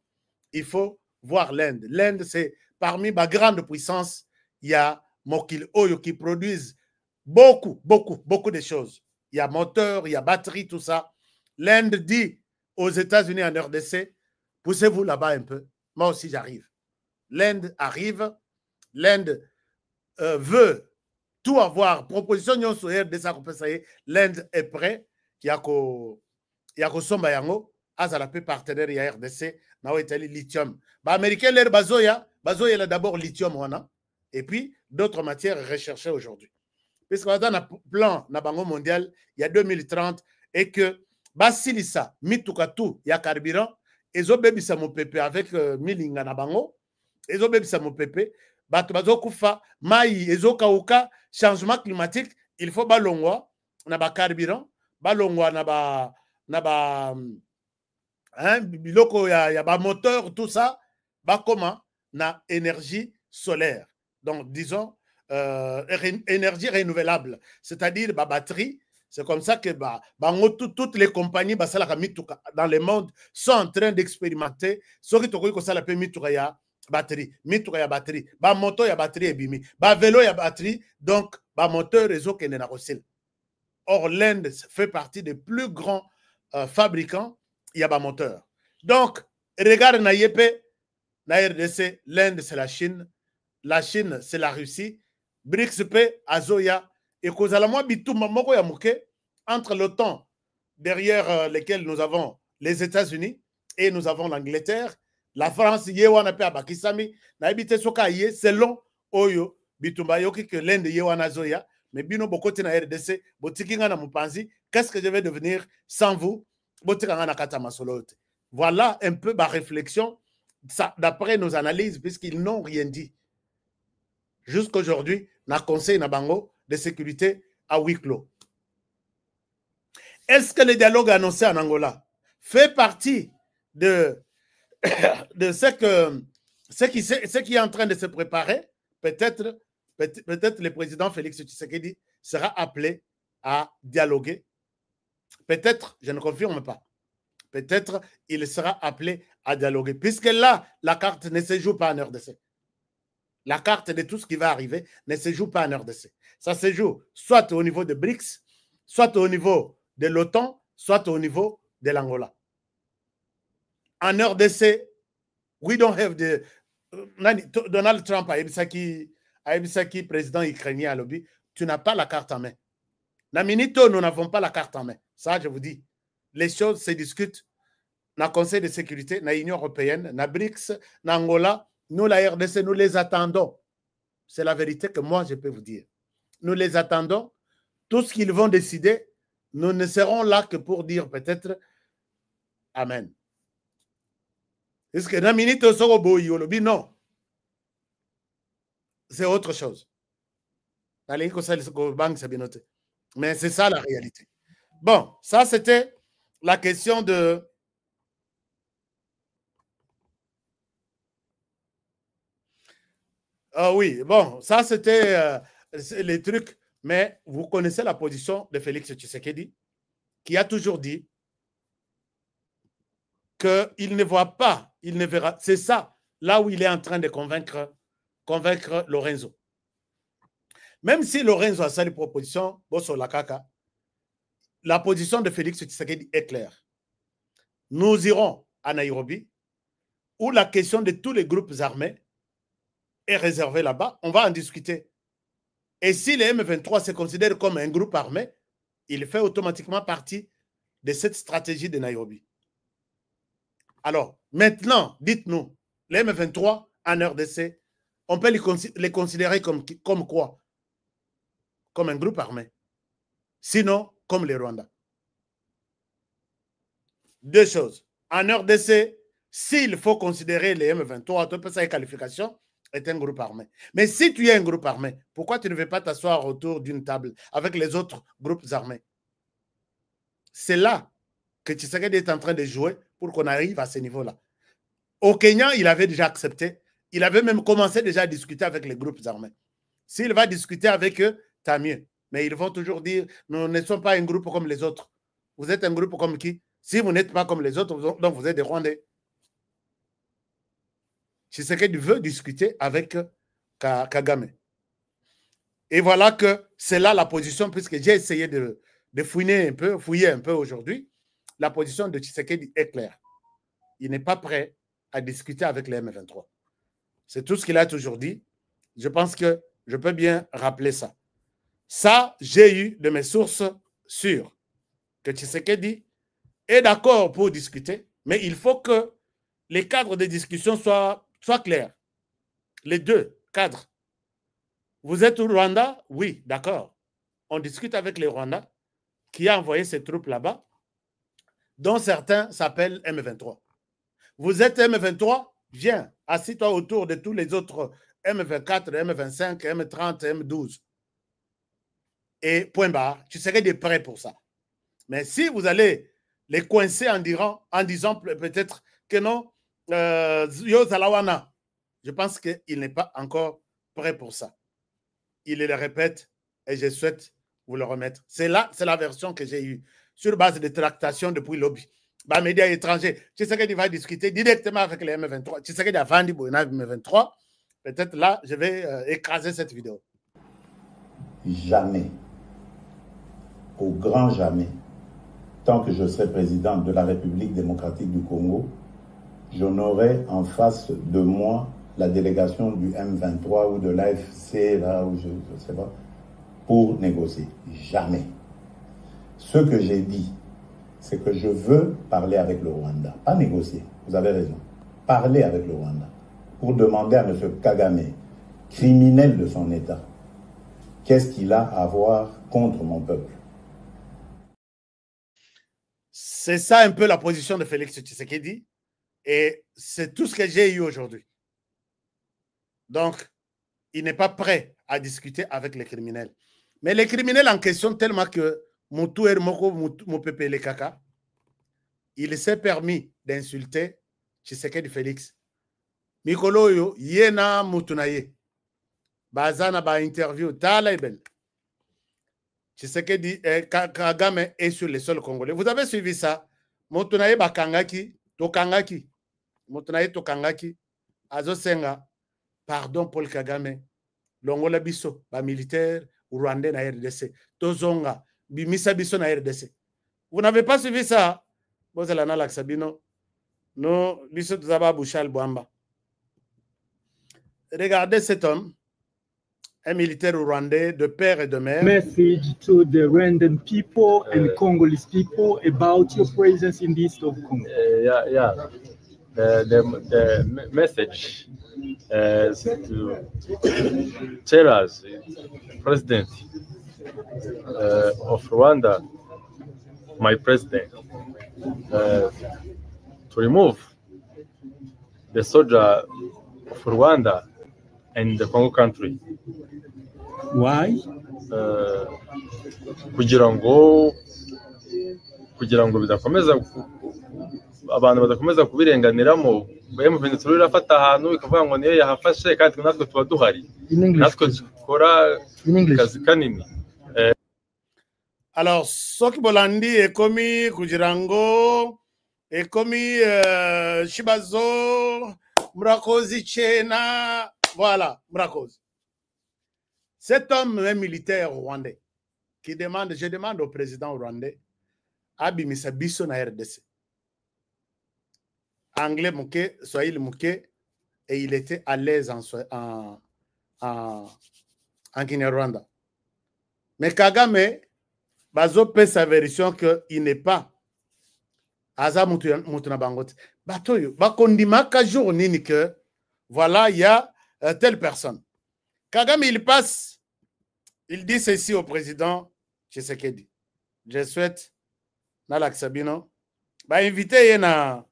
il faut voir l'Inde. L'Inde, c'est parmi les grandes puissances, il y a Mokil Oyo qui produisent beaucoup de choses. Il y a moteur, il y a batterie, tout ça. L'Inde dit aux États-Unis en RDC, poussez-vous là-bas un peu. Moi aussi, j'arrive. L'Inde arrive. L'Inde veut tout avoir. Proposition sur RDC, l'Inde est prête. Il y a que Somba Yango, Azala peut partenaire il y a RDC, na Italie lithium. Bah américain l'air bazoya là d'abord lithium wana et puis d'autres matières recherchées aujourd'hui. Parce que dans le plan na bango mondial, il y a 2030 et que basilisa mitukatu ya carburant ezo bebisa mo pepe avec milinga na bango, ezo bebisa mo pepe, bato bazo kufa, mai ezo kauka, changement climatique, il faut balongwa na ba carburant, balongwa na ba biloko ya ba moteur tout ça, ba comment na énergie solaire. Donc disons énergie renouvelable, c'est-à-dire ba batterie. C'est comme ça que toutes les compagnies dans le monde sont en train d'expérimenter ce qui est batterie, batterie, moto ya batterie et bimi, vélo ya batterie, donc moteur réseau qui est. Or l'Inde fait partie des plus grands fabricants, il y a moteur. Donc regarde na yepé na RDC, l'Inde c'est la Chine c'est la Russie, BRICS pe Azoya. Et cause à la moi bitumba moko ya muke entre l'OTAN derrière lesquels nous avons les États-Unis et nous avons l'Angleterre, la France yewana pe abakisami na habité soka ye selon oyo bitumba yoki que l'Inde yewana zoya mais bino bokote na RDC botikinga na mupanzi, qu'est-ce que je vais devenir sans vous, botikanga na kata masolote. Voilà un peu ma réflexion d'après nos analyses puisqu'ils n'ont rien dit jusqu'aujourd'hui na conseil na bango de sécurité à huis clos. Est-ce que le dialogue annoncé en Angola fait partie de ce qui est en train de se préparer? Peut-être le président Félix Tshisekedi sera appelé à dialoguer. Peut-être, je ne confirme pas. Peut-être il sera appelé à dialoguer. Puisque là, la carte ne se joue pas en RDC. La carte de tout ce qui va arriver ne se joue pas en RDC. Ça se joue soit au niveau de BRICS, soit au niveau de l'OTAN, soit au niveau de l'Angola. En RDC, we don't have the... Donald Trump a Ebisaki, président ukrainien à lobby, tu n'as pas la carte en main. Naminito, nous n'avons pas la carte en main. Ça, je vous dis. Les choses se discutent dans le Conseil de sécurité, dans l'Union européenne, dans BRICS, dans Angola. Nous, la RDC, nous les attendons. C'est la vérité que moi, je peux vous dire. Nous les attendons. Tout ce qu'ils vont décider, nous ne serons là que pour dire peut-être Amen. Est-ce que dans minute non. C'est autre chose. Mais c'est ça la réalité. Bon, ça c'était la question de... oui, bon, ça c'était les trucs, mais vous connaissez la position de Félix Tshisekedi, qui a toujours dit qu'il ne voit pas, il ne verra, c'est ça, là où il est en train de convaincre Lorenzo. Même si Lorenzo a sa proposition, la position de Félix Tshisekedi est claire. Nous irons à Nairobi, où la question de tous les groupes armés est réservée là-bas. On va en discuter. Et si les M23 se considèrent comme un groupe armé, il fait automatiquement partie de cette stratégie de Nairobi. Alors, maintenant, dites-nous, les M23 en RDC, on peut les considérer comme quoi? Comme un groupe armé. Sinon, comme les Rwandais. Deux choses. En RDC, s'il faut considérer les M23, tu peux faire qualification, est un groupe armé. Mais si tu es un groupe armé, pourquoi tu ne veux pas t'asseoir autour d'une table avec les autres groupes armés? C'est là que Tshisekedi est en train de jouer pour qu'on arrive à ce niveau-là. Au Kenya, il avait déjà accepté. Il avait même commencé déjà à discuter avec les groupes armés. S'il va discuter avec eux, tant mieux. Mais ils vont toujours dire, nous ne sommes pas un groupe comme les autres. Vous êtes un groupe comme qui? Si vous n'êtes pas comme les autres, donc vous êtes des Rwandais. Tshisekedi veut discuter avec Kagame. Et voilà que c'est là la position, puisque j'ai essayé de fouiller un peu aujourd'hui. La position de Tshisekedi est claire. Il n'est pas prêt à discuter avec les M23. C'est tout ce qu'il a toujours dit. Je pense que je peux bien rappeler ça. Ça, j'ai eu de mes sources sûres que Tshisekedi est d'accord pour discuter, mais il faut que les cadres de discussion soient clairs. Les deux cadres. Vous êtes au Rwanda? Oui, d'accord. On discute avec les Rwandais qui a envoyé ses troupes là-bas, dont certains s'appellent M23. Vous êtes M23? Viens, assis-toi autour de tous les autres M24, M25, M30, M12. Et point barre, tu serais des prêts pour ça. Mais si vous allez les coincer en disant peut-être que non, Yo Zalawana, je pense qu'il n'est pas encore prêt pour ça. Il le répète et je souhaite vous le remettre. C'est la version que j'ai eue sur base de tractation depuis lobby. Les médias étrangers, Tshisekedi va discuter directement avec les M23. Tshisekedi a vendu pour les M23. Peut-être là, je vais écraser cette vidéo. Jamais, au grand jamais, tant que je serai président de la République démocratique du Congo, je n'aurai en face de moi la délégation du M23 ou de l'AFC, là où je ne sais pas, pour négocier. Jamais. Ce que j'ai dit, c'est que je veux parler avec le Rwanda. Pas négocier, vous avez raison. Parler avec le Rwanda pour demander à M. Kagame, criminel de son État, qu'est-ce qu'il a à voir contre mon peuple? C'est ça un peu la position de Félix Tshisekedi et c'est tout ce que j'ai eu aujourd'hui. Donc, il n'est pas prêt à discuter avec les criminels. Mais les criminels en question, tellement que Moutou Moko, Moupepe le Kaka, il s'est permis d'insulter Tshisekedi Félix. Mikoloyo, Yena Moutunaye, Bazana ba interview, Talaïben. Tshisekedi Kagame est sur les sols congolais. Vous avez suivi ça? Moutunaye Bakangaki, Tokangaki, Moutunaye Tokangaki, Azosenga, pardon Paul Kagame, Longola Biso, ba militaire, Rwandais na RDC, Tozonga, Bimisa Biso na RDC. Vous n'avez pas suivi ça? Bozalana Laksabino, non, Biso Tuzaba Bouchal Bouamba. Regardez cet homme, un militaire rwandais de père et de mère. Message to the Rwandan people and Congolese people about your presence in the east of Congo. The message is to tell us, President of Rwanda, my president, to remove the soldier of Rwanda and the Congo country. Why? Kugira ngo bidakomeza abantu badakomeza kubirenganiramo, M23 irafata ahantu ikavuga ngo niyo yahafashe kandi natwe tuba duhari, natwe dukora kazi kanini. Alors, Soki Bolandi est commis Kujirango, est commis Shibazo, Murakozi Chena. Voilà, Murakozi. Cet homme, un militaire rwandais, qui demande, je demande au président rwandais, Abimisa Bisso na RDC. Anglais mouké, Swahili mouké, et il était à l'aise en Kinyarwanda. Mais Kagame, Bazo peut sa version qu'il n'est pas Aza Mutuna Bangote. Batoyo, Bakondima jour nini que voilà, il y a telle personne. Kagame, il passe, il dit ceci au président Tshisekedi. Je souhaite, Nalak Sabino, inviter na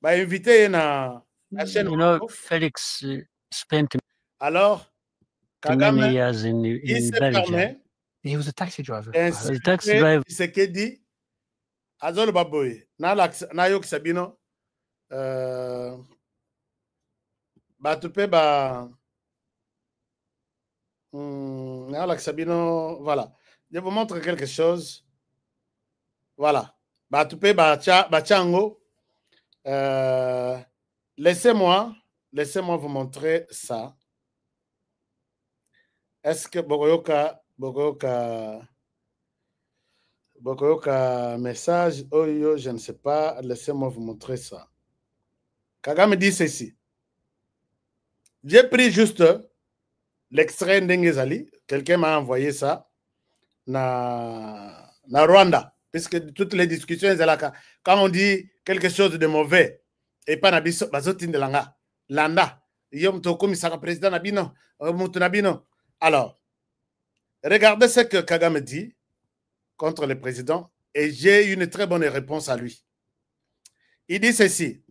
la chaîne. You know, Felix spent alors, many Kagame, years in il se Belgium. permet. He was a taxi driver. As a taxi driver. Tshisekedi, Azol Baboy, Nayok Sabino, Batupe ba. Sabino, voilà. Je vous montre quelque chose. Voilà. Batupe Bachango. Laissez-moi vous montrer ça. Est-ce que Bogoyoka message, oh yo, je ne sais pas. Laissez-moi vous montrer ça. Kagame dit ceci. J'ai pris juste l'extrait d'Engezali. Quelqu'un m'a envoyé ça na Rwanda. Puisque toutes les discussions, quand on dit quelque chose de mauvais, et pas nabiso, bazotin de langa, landa, yom toko misaka président nabino, mutu nabino. Alors, regardez ce que Kagame dit contre le président, et j'ai une très bonne réponse à lui. Il dit ceci.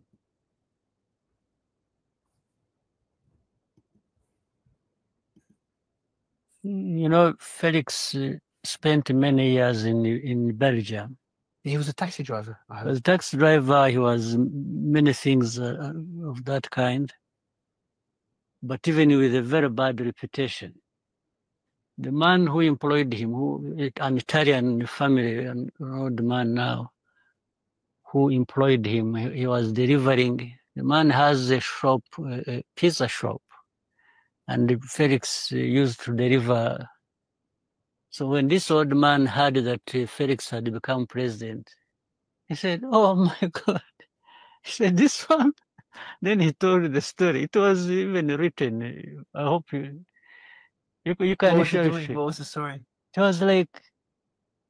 You know, Felix spent many years in Belgium. He was a taxi driver. As a taxi driver, he was many things of that kind, but even with a very bad reputation. The man who employed him, an Italian family, an old man now, who employed him, he was delivering. The man has a shop, a pizza shop, and Felix used to deliver. So when this old man heard that Felix had become president, he said, "Oh my God!" He said, "This one." Then he told the story. It was even written. I hope you can share it. What was the story? It was like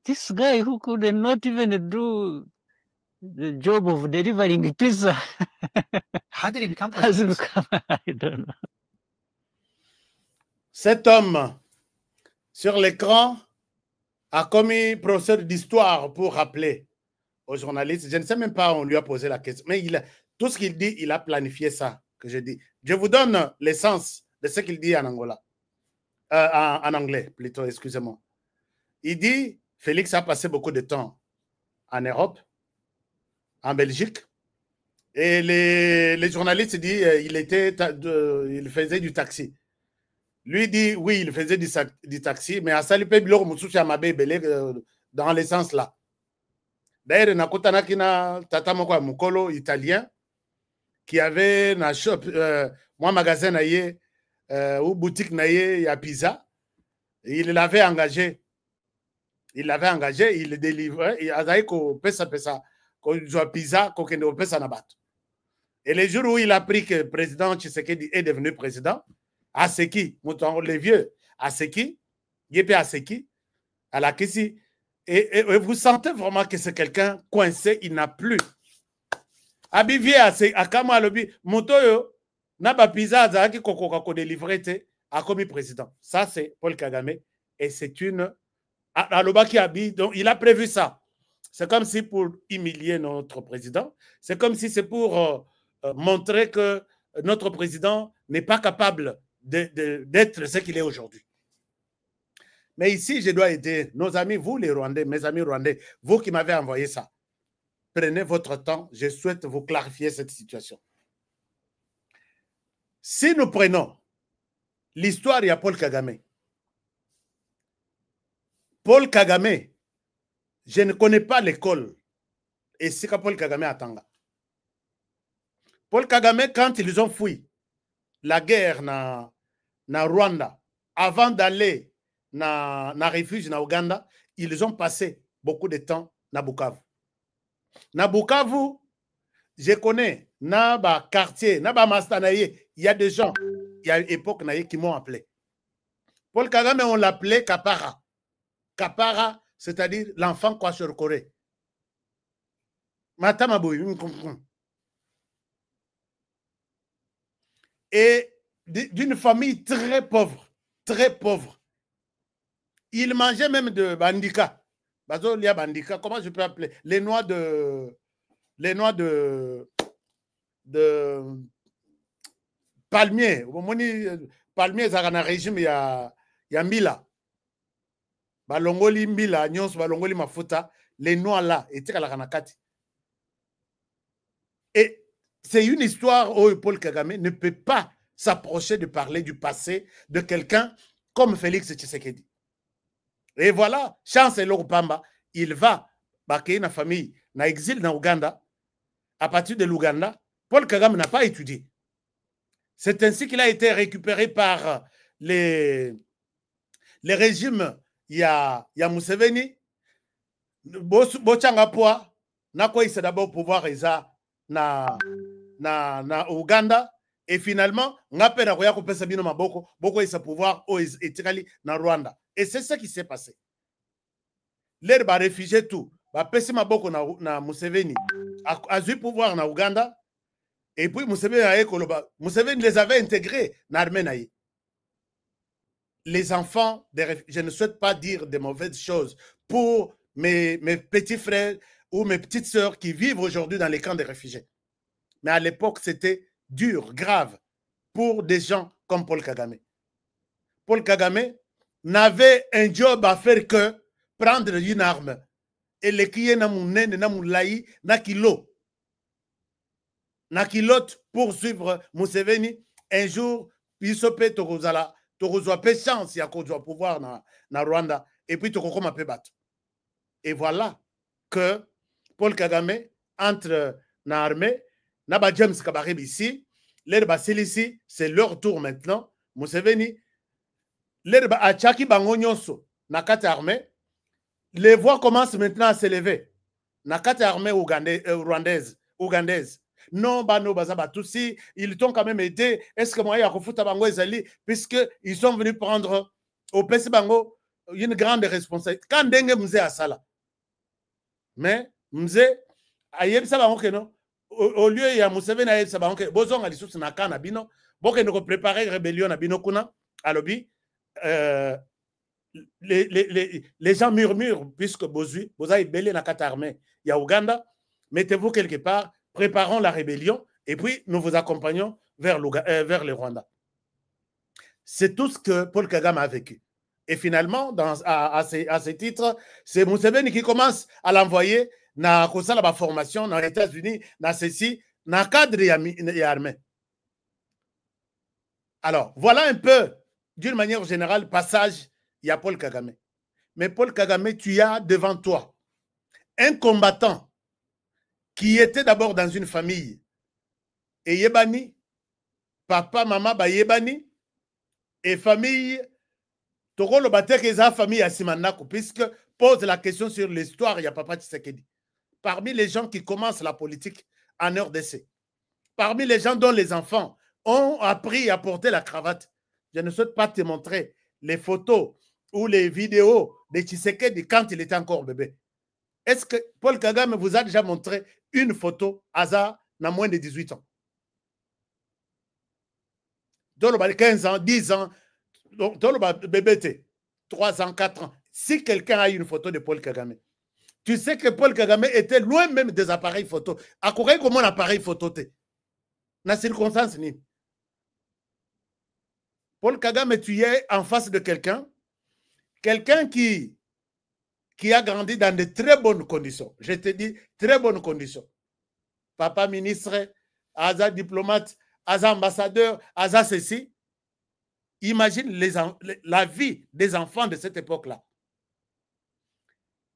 this guy who could not even do the job of delivering pizza. How did he become president? I don't know. Cet homme sur l'écran a commis professeur d'histoire pour rappeler aux journalistes. Je ne sais même pas, on lui a posé la question. Mais tout ce qu'il dit, il a planifié ça que je dis. Je vous donne l'essence de ce qu'il dit en Angola. En anglais, plutôt, excusez-moi. Il dit, Félix a passé beaucoup de temps en Europe, en Belgique, et les journalistes disent il faisait du taxi. Lui dit, oui, il faisait du taxi, mais à Salipé Bilor Moussousha Mabé dans le sens là. D'ailleurs, Nakotana Kina Tata Mokwa Mukolo, italien, qui avait un shop, moi, magasin naïe, ou boutique naïe à Pisa, il l'avait engagé. Il le délivrait, il a dit qu'on pesa, qu'on joue à Pisa, qu'on ne pesa nabat. Et le jour où il a appris que le président Tshisekedi est devenu président, Aseki, les vieux, Aseki, Yépe Aseki, à la Kissi, et vous sentez vraiment que c'est quelqu'un coincé, il n'a plus. Abivier à Kamalobi, Motoyo, Naba Pisa, Azaki Kokoka ko délivré, a commis président. Ça, c'est Paul Kagame, et c'est une. Alobaki Abi, donc il a prévu ça. C'est comme si pour humilier notre président, c'est comme si c'est pour montrer que notre président n'est pas capable d'être ce qu'il est aujourd'hui. Mais ici, je dois aider nos amis, vous les Rwandais, mes amis Rwandais, vous qui m'avez envoyé ça. Prenez votre temps, je souhaite vous clarifier cette situation. Si nous prenons l'histoire, il y a Paul Kagame. Paul Kagame, je ne connais pas l'école et c'est que Paul Kagame à Tanga. Paul Kagame, quand ils ont fui la guerre na Rwanda, avant d'aller na refuge na Ouganda, ils ont passé beaucoup de temps na Bukavu. Na Bukavu, je connais, na ba quartier, na ba mastanaye, il y a des gens, il y a une époque qui m'ont appelé. Paul Kagame, on l'appelait Kapara. Kapara, c'est-à-dire l'enfant Kwashiorkore. Et d'une famille très pauvre, très pauvre. Il mangeait même de bandika. Comment je peux appeler? Les noix de palmier. Palmier, ça a un régime, il y a Mila. Balongoli Mila, Nyons, Balongoli Mafuta, les noix là, et et c'est une histoire où Paul Kagame ne peut pas s'approcher de parler du passé de quelqu'un comme Félix Tshisekedi. Et voilà, chance et Pamba, il va baquer une famille, na exil dans Ouganda. À partir de l'Ouganda, Paul Kagame n'a pas étudié. C'est ainsi qu'il a été récupéré par les régimes. Il y a Museveni, Bochangapua, Nako il s'est d'abord pouvoir na Ouganda, et finalement, Ngape na Roya Kopesa Bino Maboko, Boko il s'est pouvoir au Etikali na Rwanda. Et c'est ça qui s'est passé. L'air va réfugier tout. Va pesi Maboko na Museveni, a eu pouvoir na Ouganda, et puis Museveni les avait intégrés na Arménie. Les enfants, je ne souhaite pas dire de mauvaises choses pour mes petits frères ou mes petites sœurs qui vivent aujourd'hui dans les camps de réfugiés. Mais à l'époque, c'était dur, grave pour des gens comme Paul Kagame. Paul Kagame n'avait un job à faire que prendre une arme et les crier na mounene, na moulaï, na kilo. Na kilote pour suivre Museveni. Un jour, Pisope Tokozala. Tu reçois peu chance, il y a qu'on doit pouvoir na Rwanda, et puis tu recommence à peu battre. Et voilà que Paul Kagame entre na armée, Naba James Kabareb ici, l'herbe ici, c'est leur tour maintenant. Museveni, l'herbe à Chaki Bangonyonso, na kate armée, les voix commencent maintenant à s'élever. Na kate armée ougandaise. Non, si ils t'ont quand même aidé, est-ce que moi, il y a Kofuta Bango Ezali, puisqu'ils sont venus prendre au PC Bango une grande responsabilité. Quand Dengue Mze a ça là. Mais Mze, Ayeb Sabango que non, au lieu, il y a Museveni Ayeb Sabango que Bozong a dit sous Naka Nabino, Boke nous préparer rébellion Nabino Kuna, à lobby. Les gens murmurent, puisque Bozui, Boza est belé na kata armée. Il y a Ouganda, mettez-vous quelque part. Préparons la rébellion et puis nous vous accompagnons vers le Rwanda. C'est tout ce que Paul Kagame a vécu. Et finalement, à ces titres, c'est Museveni qui commence à l'envoyer dans la formation dans les États-Unis, dans ceci, dans le cadre et armée. Alors, voilà un peu, d'une manière générale, passage, il y a Paul Kagame. Mais Paul Kagame, tu as devant toi un combattant qui était d'abord dans une famille. Et Yebani, papa, maman, ba Yebani, et famille, Tokolo Batekeza, famille à Simanako, puisque pose la question sur l'histoire, il y a Papa Tshisekedi. Parmi les gens qui commencent la politique en RDC, parmi les gens dont les enfants ont appris à porter la cravate, je ne souhaite pas te montrer les photos ou les vidéos de Tshisekedi quand il était encore bébé. Est-ce que Paul Kagame vous a déjà montré une photo hasard dans moins de 18 ans? Dans le 15 ans, 10 ans, dans le bébé, 3 ans, 4 ans. Si quelqu'un a une photo de Paul Kagame, tu sais que Paul Kagame était loin même des appareils photo. À quoi comment un appareil photo dans la circonstance ni. Paul Kagame, tu es en face de quelqu'un qui a grandi dans de très bonnes conditions. Je te dis, très bonnes conditions. Papa ministre, Aza diplomate, Aza ambassadeur, Aza ceci. Imagine la vie des enfants de cette époque-là.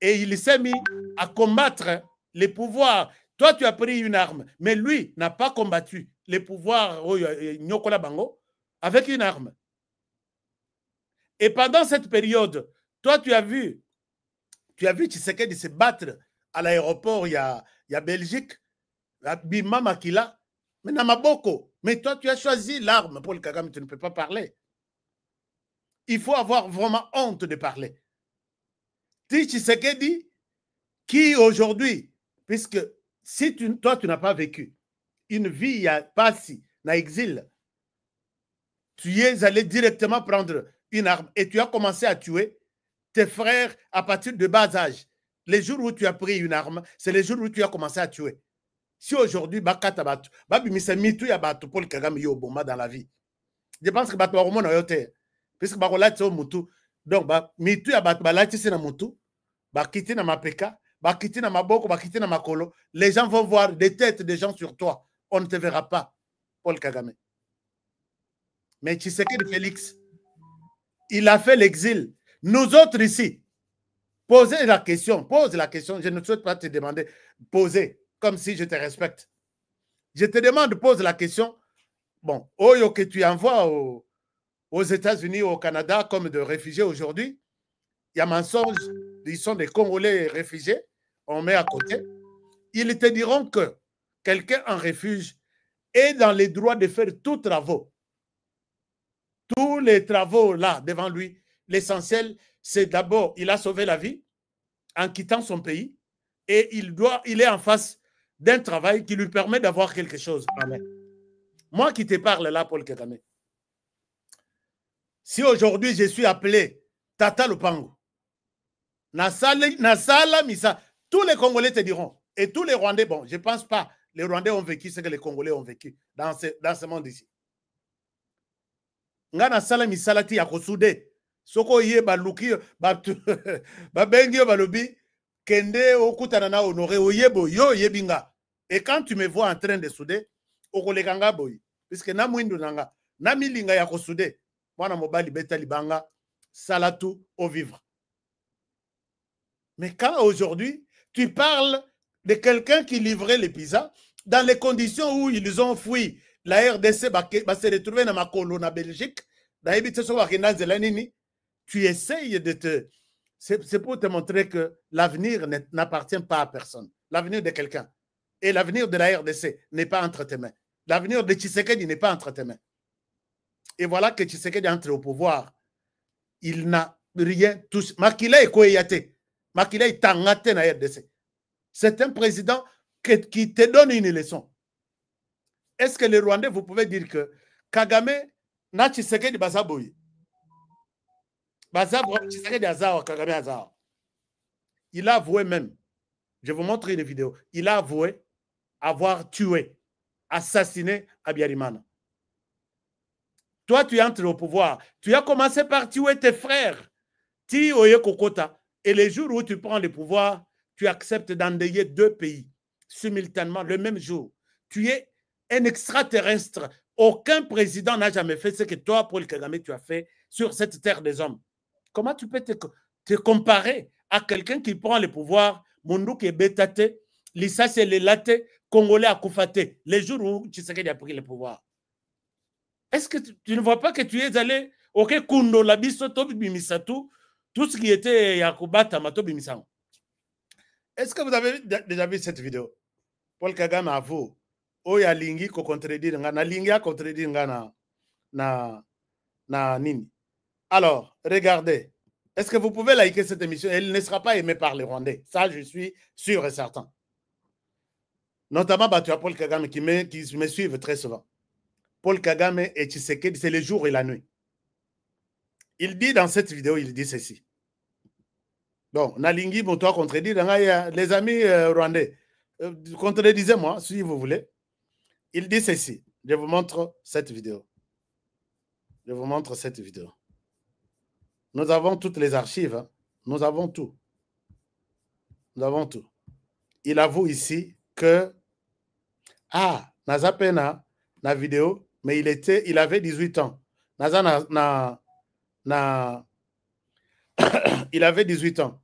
Et il s'est mis à combattre les pouvoirs Toi, tu as pris une arme, mais lui n'a pas combattu les pouvoirs Nyokola Bango avec une arme. Et pendant cette période, toi, tu as vu Tshisekedi se battre à l'aéroport, il y a Belgique, Bima Makila, mais Namaboko. Mais toi, tu as choisi l'arme, Paul Kagame, tu ne peux pas parler. Il faut avoir vraiment honte de parler. Tshisekedi, qui aujourd'hui, puisque si toi, tu n'as pas vécu une vie à Passi, à exil, tu es allé directement prendre une arme et tu as commencé à tuer tes frères à partir de bas âge. Les jours où tu as pris une arme, c'est les jours où tu as commencé à tuer. Si aujourd'hui, Bakata Batu, Babimisa Mitu ya Batu, Paul Kagame yo bomba dans la vie. Je pense que Batu Baromo na yote. Puisque Barola tso mutu. Donc, Mitu ya Batu, Balati se na mutu, Bakiti na Mapeka, Bakiti na Maboko, Bakiti na Makolo. Les gens vont voir des têtes de gens sur toi. On ne te verra pas, Paul Kagame. Mais Tshisekedi Félix, il a fait l'exil. Nous autres ici, pose la question, je ne souhaite pas te demander, poser, comme si je te respecte. Je te demande, pose la question, bon, Oyo que tu envoies aux États-Unis, au Canada, comme de réfugiés aujourd'hui, il y a mensonge, ils sont des Congolais réfugiés, on met à côté, ils te diront que quelqu'un en refuge est dans les droits de faire tous travaux. Tous les travaux là, devant lui, l'essentiel, c'est d'abord, il a sauvé la vie en quittant son pays et il est en face d'un travail qui lui permet d'avoir quelque chose. Amen. Moi qui te parle là, Paul Kagame, si aujourd'hui je suis appelé Tata Lupango, Nasala Misa, tous les Congolais te diront, et tous les Rwandais, bon, je ne pense pas, les Rwandais ont vécu ce que les Congolais ont vécu dans ce monde ici. Ngana sala misalati ya kosude soko ye baluki babengi balobi kende okutana na honoré oyebo yo yebinga. Et quand tu me vois en train de souder okolekanga boy puisque na mwindu nanga na milinga ya kosude mwana mobali beta libanga salatu au vivre. Mais quand aujourd'hui tu parles de quelqu'un qui livrait les pizzas dans les conditions où ils ont fui la RDC va se retrouver dans ma colonne en Belgique, tu essayes de te... C'est pour te montrer que l'avenir n'appartient pas à personne. L'avenir de quelqu'un. Et l'avenir de la RDC n'est pas entre tes mains. L'avenir de Tshisekedi n'est pas entre tes mains. Et voilà que Tshisekedi entre au pouvoir. Il n'a rien touché. Makila est koyate. Makila est tangate na RDC. C'est un président qui te donne une leçon. Est-ce que les Rwandais, vous pouvez dire que Kagame na Tshisekedi bazaboyi? Tshisekedi azawa, Kagame azawa. Il a avoué même, je vous montre une vidéo, il a avoué avoir tué, assassiné Abiyarimana. Toi, tu entres au pouvoir. Tu as commencé par tuer tes frères. Ti Oye Kokota. Et les jours où tu prends le pouvoir, tu acceptes d'endeuiller deux pays simultanément le même jour. Tu es un extraterrestre. Aucun président n'a jamais fait ce que toi, Paul Kagame, tu as fait sur cette terre des hommes. Comment tu peux te comparer à quelqu'un qui prend le pouvoir, Mondouke Betate, Lissa Selelate, Congolais à Koufate, les jours où Tshisekedi a pris le pouvoir? Est-ce que tu ne vois pas que tu es allé au Kundo, Labiso, Tobi Bimisatu, tout ce qui était Yakubata, Matobi Misang? Est-ce que vous avez déjà vu cette vidéo? Paul Kagame avoue. Oya lingi ko contredire na lingi a contredire na nini. Alors, regardez. Est-ce que vous pouvez liker cette émission? Elle ne sera pas aimée par les Rwandais. Ça, je suis sûr et certain. Notamment, tu as Paul Kagame qui me suivent très souvent. Paul Kagame et Tshisekedi, c'est le jour et la nuit. Il dit dans cette vidéo, il dit ceci. Donc, Nalingi, bon, toi, contredire, les amis rwandais, contredisez-moi si vous voulez. Il dit ceci. Je vous montre cette vidéo. Je vous montre cette vidéo. Nous avons toutes les archives. Hein. Nous avons tout. Nous avons tout. Il avoue ici que Naza Pena, la vidéo, mais il avait 18 ans. Naza il avait 18 ans.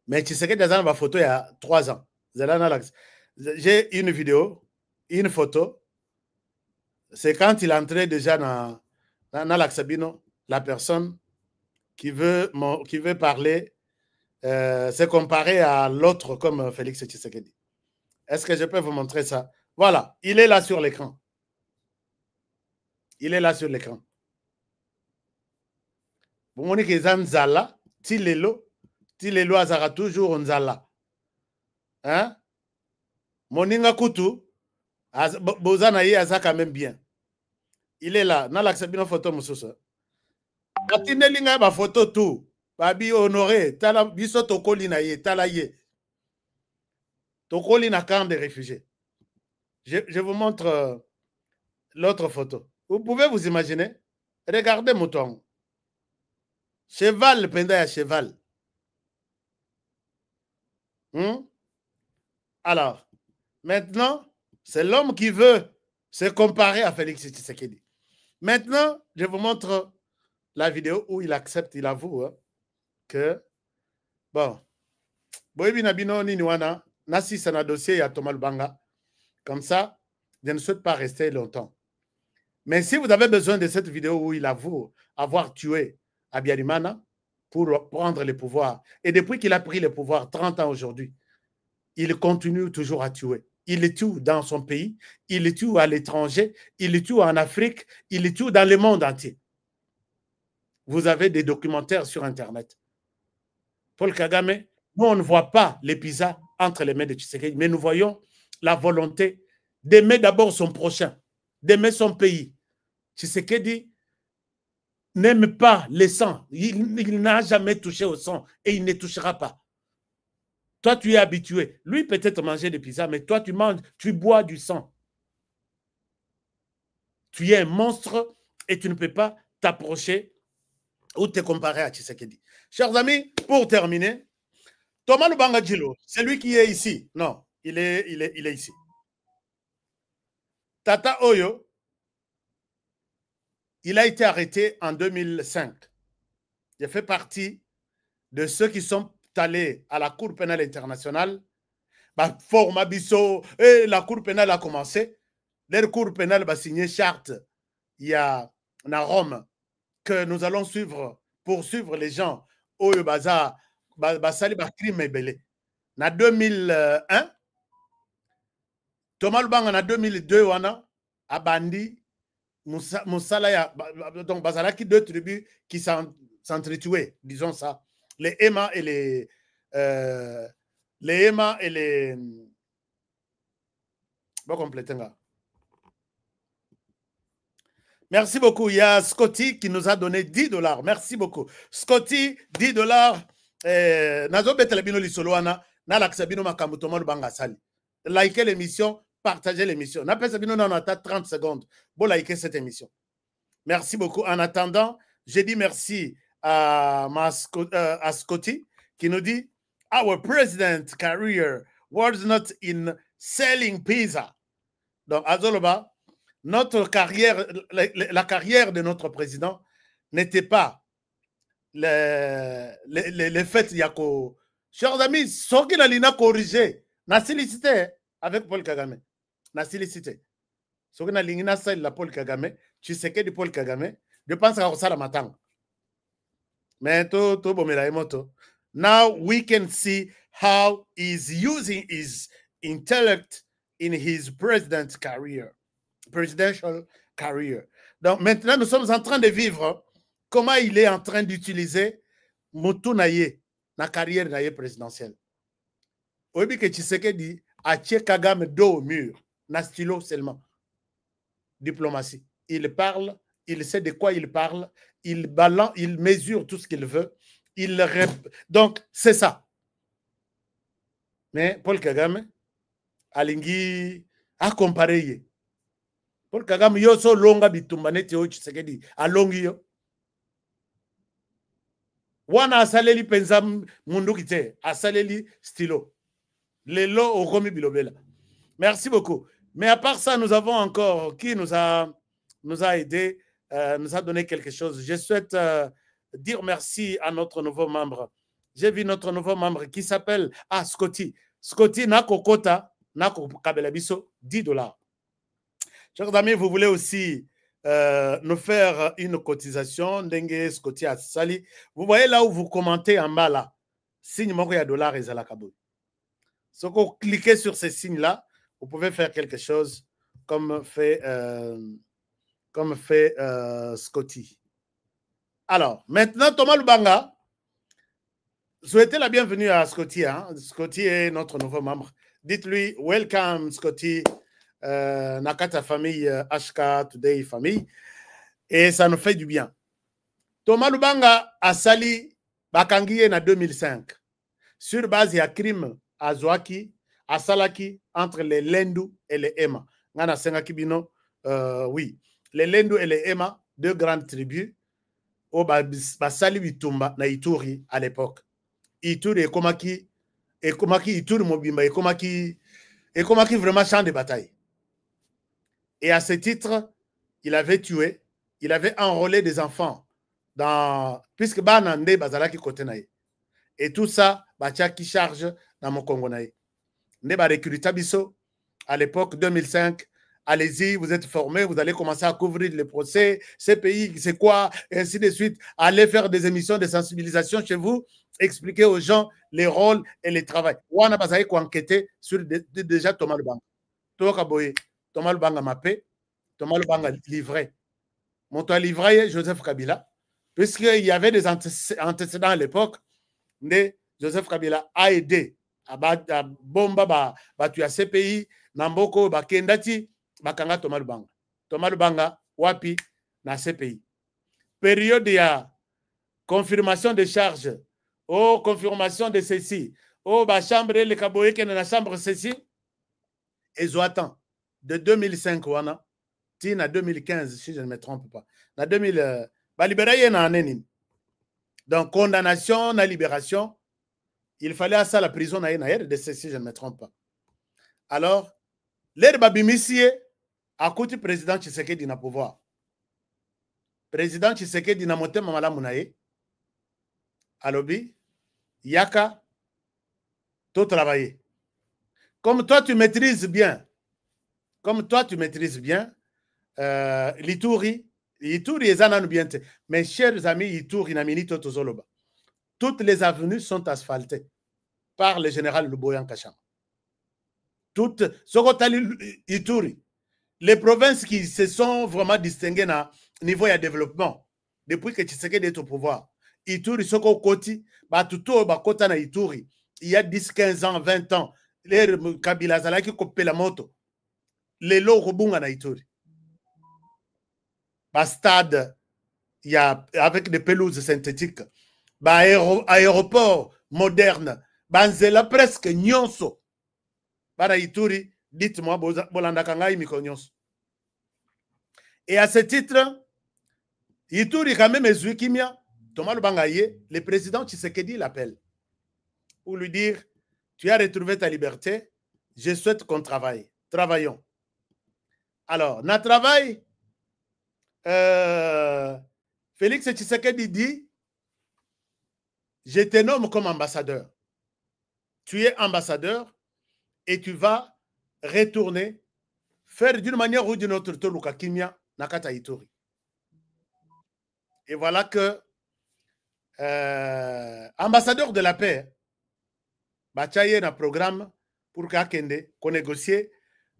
Mais Tshisekedi Naza ma photo il y a 3 ans. J'ai une vidéo, une photo. C'est quand il entrait déjà dans l'Axabino, la personne qui veut parler, c'est comparé à l'autre comme Félix Tshisekedi. Est-ce que je peux vous montrer ça? Voilà, il est là sur l'écran. Il est là sur l'écran. Vous voyez que Zanzala, Tilelo Azara toujours Nzala. Hein? Moninga Kutu, Bozana ye aza quand même bien. Il est là. N'a l'accepté photo mususa. Atinelinga ba photo tout. Babi honoré. Tala biso tokoli na ye. Tala ye. Tokoli na camp de réfugiés. Je vous montre l'autre photo. Vous pouvez vous imaginer. Regardez mouton. Cheval, penda ya cheval. Alors, maintenant, c'est l'homme qui veut se comparer à Félix Tshisekedi. Maintenant, je vous montre la vidéo où il accepte, il avoue que, bon, Boyebi Nabino Niniwana, Nassi Sana dossier à Thomas Lubanga. Comme ça, je ne souhaite pas rester longtemps. Mais si vous avez besoin de cette vidéo où il avoue avoir tué Abiyarimana pour prendre le pouvoir, et depuis qu'il a pris le pouvoir, 30 ans aujourd'hui, il continue toujours à tuer. Il le tue dans son pays, il le tue à l'étranger, il le tue en Afrique, il le tue dans le monde entier. Vous avez des documentaires sur Internet. Paul Kagame, nous, on ne voit pas l'épisode entre les mains de Tshisekedi, mais nous voyons la volonté d'aimer d'abord son prochain, d'aimer son pays. Tshisekedi n'aime pas le sang. Il n'a jamais touché au sang et il ne touchera pas. Toi, tu es habitué. Lui, peut-être manger des pizzas, mais toi, tu manges, tu bois du sang. Tu es un monstre et tu ne peux pas t'approcher ou te comparer à Tshisekedi. Chers amis, pour terminer, Thomas Lubanga Djilo, c'est lui qui est ici. Non, il est ici. Tata Oyo, il a été arrêté en 2005. Il fait partie de ceux qui sont allés à la Cour pénale internationale. Bah, forma biso, et la Cour pénale a commencé. La Cour pénale va signer charte. Il y a à Rome que nous allons poursuivre les gens au Baza, Basali Bakrim et Belé. En 2001, Thomas Lubanga en 2002, a bandi Moussalaya, donc Bazalaki, deux tribus qui s'entretuaient, disons ça. Les Ema et les bon compléter. Merci beaucoup. Il y a Scotty qui nous a donné $10. Merci beaucoup. Scotty, $10. Nazo betelebino lisoloana na laksabino makambo Thomas Lubanga sali. Likez l'émission, partagez l'émission. N'a pas sabino na 30 secondes. Bon, likez cette émission. Merci beaucoup. En attendant, j'ai dit merci à Scotty qui nous dit our president career was not in selling pizza. Donc, Azoloba, notre carrière, la carrière de notre président n'était pas les faits Yako. Chers amis, ce qui n'a pas corrigé, n'a félicité avec Paul Kagame. N'a félicité. Ce qui n'a pas fait la Paul Kagame, tu sais que de Paul Kagame, je pense à ça la matin. Mais now we can see how he's using his intellect in his presidential career. Donc maintenant, nous sommes en train de vivre comment il est en train d'utiliser Motunaye, la carrière présidentielle. Obi que Tshisekedi a tché Kagame dos au mur, na stylo seulement. Diplomatie. Il parle, il sait de quoi il parle, il balance, il mesure tout ce qu'il veut. Donc, c'est ça. Mais Paul Kagame, Alingi a comparé. Paul Kagame, yo so longa bitumbanete o Tshisekedi, alongi yo. Wana asaleli penza mundu kite, asaleli stylo. Lelo okomi bilobela. Merci beaucoup. Mais à part ça, nous avons encore qui nous a aidé, nous a donné quelque chose. Je souhaite dire merci à notre nouveau membre. J'ai vu notre nouveau membre qui s'appelle Scotty. Scotty nako kota nako kabela biso 10 $. Chers amis, vous voulez aussi nous faire une cotisation, Dengue Scotty Sali. Vous voyez là où vous commentez en bas là, signe Moria dollar et Zalakabou. Si vous cliquez sur ces signes-là, vous pouvez faire quelque chose comme fait Scotty. Alors, maintenant, Thomas Lubanga, souhaitez la bienvenue à Scotty. Hein? Scotty est notre nouveau membre. Dites-lui, welcome Scotty. Nakata famille HK Today famille et ça nous fait du bien. Thomas Lubanga a sali bakangiye na 2005 sur base ya crime à Zouaki à Salaki entre les Lendu et les Ema. Ngana sengaki bino oui, les Lendu et les Ema, deux grandes tribus au basali bitumba na Ituri à l'époque. Ituri et komaki Ituri mobimba et komaki vraiment champ de bataille. Et à ce titre, il avait tué, il avait enrôlé des enfants dans, puisque Banande Bazalaki Kotenaï. Et tout ça, Batia qui charge dans mon Congonaï. Neba recruta biso à l'époque 2005. Allez-y, vous êtes formés, vous allez commencer à couvrir les procès, ces pays, c'est quoi, et ainsi de suite. Allez faire des émissions de sensibilisation chez vous, expliquer aux gens les rôles et les travaux. Wana Bazalaki ko enquêter sur déjà Thomas Lubanga. Toka Boye. Thomas Lubanga mappé, Thomas Lubanga livré. Mon toit livré, Joseph Kabila, puisqu'il y avait des antécédents à l'époque, Joseph Kabila a aidé à bomba batu ya CPI, Namboko, Bakendati, Bakanga Thomas Lubanga. Thomas Lubanga, wapi, na CPI. Période ya confirmation de charges, confirmation de ceci, chambre, le kaboye qui est dans la chambre ceci, et Zoatan. De 2005 wana tina 2015 si je ne me trompe pas na 2000 libéré na aneni donc condamnation na libération il fallait à ça la prison na RDC si je ne me trompe pas. Alors l'air babimisie à côté président Tshisekedi na pouvoir président Tshisekedi na motema malamu na ye alobi yaka to travailler comme toi tu maîtrises bien. Comme toi, tu maîtrises bien l'Ituri est un bien. Mes chers amis, Ituri, Namini, Totozoloba. Toutes les avenues sont asphaltées par le général Luboyan Kachama. Toutes, Ituri, les provinces qui se sont vraiment distinguées à niveau de développement, depuis que Tshisekedi est au pouvoir, Ituri, Soko Koti, Batuto, Bakota na Ituri, il y a 10, 15 ans, 20 ans, les Kabila Zalaki Kopé la moto. Les lots rebunga na Ituri. Stade, il y a avec des pelouses synthétiques. Aéroport moderne. Banzela presque nyonso. Bara Ituri, dites-moi, bolanda kangai miko nyonso. Et à ce titre, Ituri quand même est kimia. Thomas Lubanga ye, le président Tshisekedi l'appelle. Pour lui dire, tu as retrouvé ta liberté, je souhaite qu'on travaille. Travaillons. Alors, notre travail, Félix Tshisekedi dit, je te nomme comme ambassadeur. Tu es ambassadeur et tu vas retourner, faire d'une manière ou d'une autre Toluka Kimia Nakata Ituri. Et voilà que ambassadeur de la paix, Bachaye na programme pour qu'Akende qu'on négocie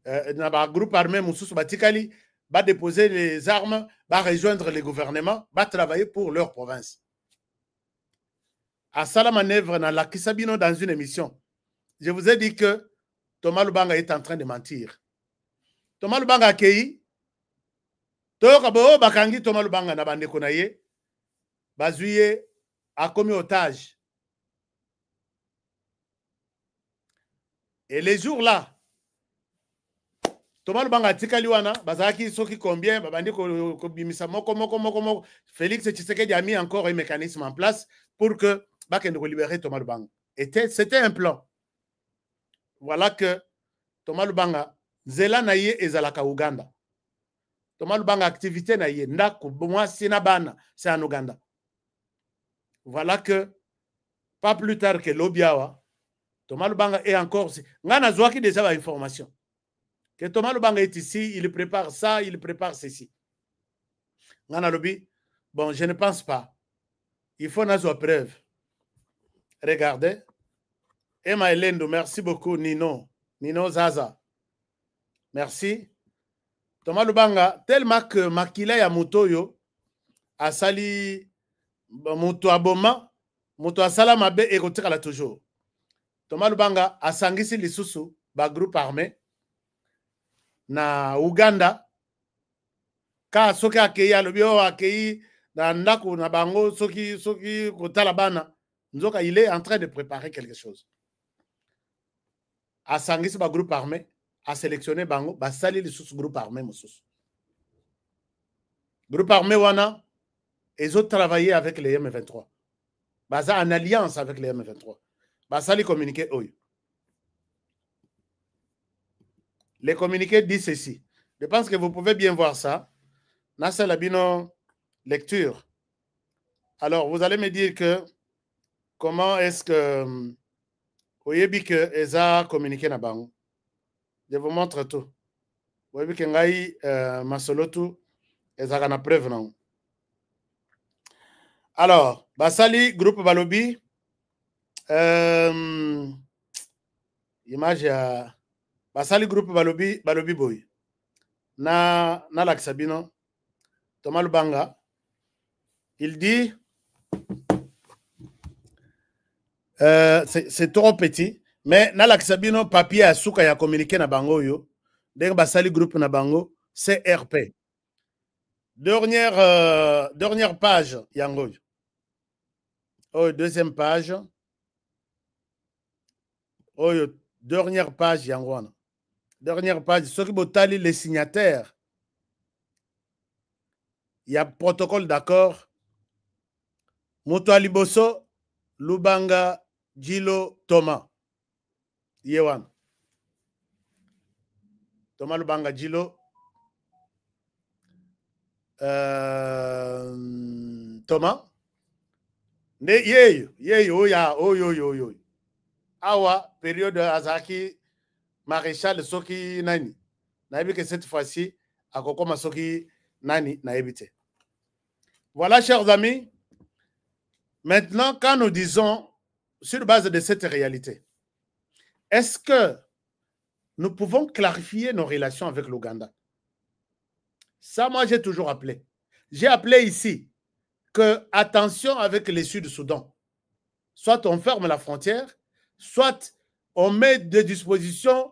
un groupe armé Moussous Batikali va déposer les armes, va rejoindre les gouvernements, va travailler pour leur province. À ça la manœuvre dans la Kisabino dans une émission, je vous ai dit que Thomas Lubanga est en train de mentir. Thomas Lubanga accueilli, Bakangi Thomas Lubanga na bande konaye, Bazuye a commis otage. Et les jours là, Thomas Lubanga tikaliwana, bazaki soki combien, babandi ko bimisa moko. Félix Tshisekedi a mis encore un mécanisme en place pour que bakende ko libérer Thomas Lubanga. C'était un plan. Voilà que Thomas Lubanga zela na ye ezalaka Uganda. Thomas Lubanga activité na ye ndako moi sinabana c'est en Uganda. Voilà que pas plus tard que Lobiawa Thomas Lubanga est encore... Ngana Zouaki déjà a information. Que Thomas Lubanga est ici, il prépare ça, il prépare ceci. Ngana Lobi, bon, je ne pense pas. Il faut une preuve. Regardez. Emma Elendo, merci beaucoup, Nino. Nino Zaza. Merci. Thomas Lubanga, tellement que Makila ya Mutoyo a sali Muto Aboma, Muto Asala Mabe et Rotikala toujours. Thomas Lubanga a sangisi lisusu, ba groupe armé, na Uganda, ka soki akei alobio akei na ndako na bango soki kotala bana, nzoka il est en train de préparer quelque chose. A sangisi ba groupe armé, a sélectionné bango, ba sali lisusu groupe armé mosusu. Groupe armé wana, ils ont travaillé avec les M23. Baza en alliance avec les M23. Basali communiqué oyo. Les communiqués disent ceci. Je pense que vous pouvez bien voir ça. Nasa Labino, lecture. Alors, vous allez me dire que comment est-ce que Oyebi que Eza communiqué na bango. Je vous montre tout. Oyebi que ngai masolotu Eza kana preuve non. Alors, Basali groupe Balobi image ya Basali groupe Balobi boy. Na Laksabino Thomas Lubanga, il dit c'est trop petit, mais na Laksabino papier à souka ya communiqué na bango yo. Dès que Basali groupe na bango, CRP. Dernière page yango. Oh, deuxième page. Oh, dernière page yango. Dernière page, ceux qui botali les signataires. Il y a protocole d'accord. Moto Aliboso, Lubanga, Djilo, Thomas. Yewan. Thomas Lubanga, Djilo. Thomas. Yo. Awa, période Azaki, Maréchal Soki Nani. Naïbi que cette fois-ci, à Kokoma Soki Nani, naïbite. Voilà, chers amis. Maintenant, quand nous disons, sur base de cette réalité, est-ce que nous pouvons clarifier nos relations avec l'Ouganda? Ça, moi, j'ai toujours appelé. J'ai appelé ici que, attention avec les Sud-Soudan. Soit on ferme la frontière, soit on met des dispositions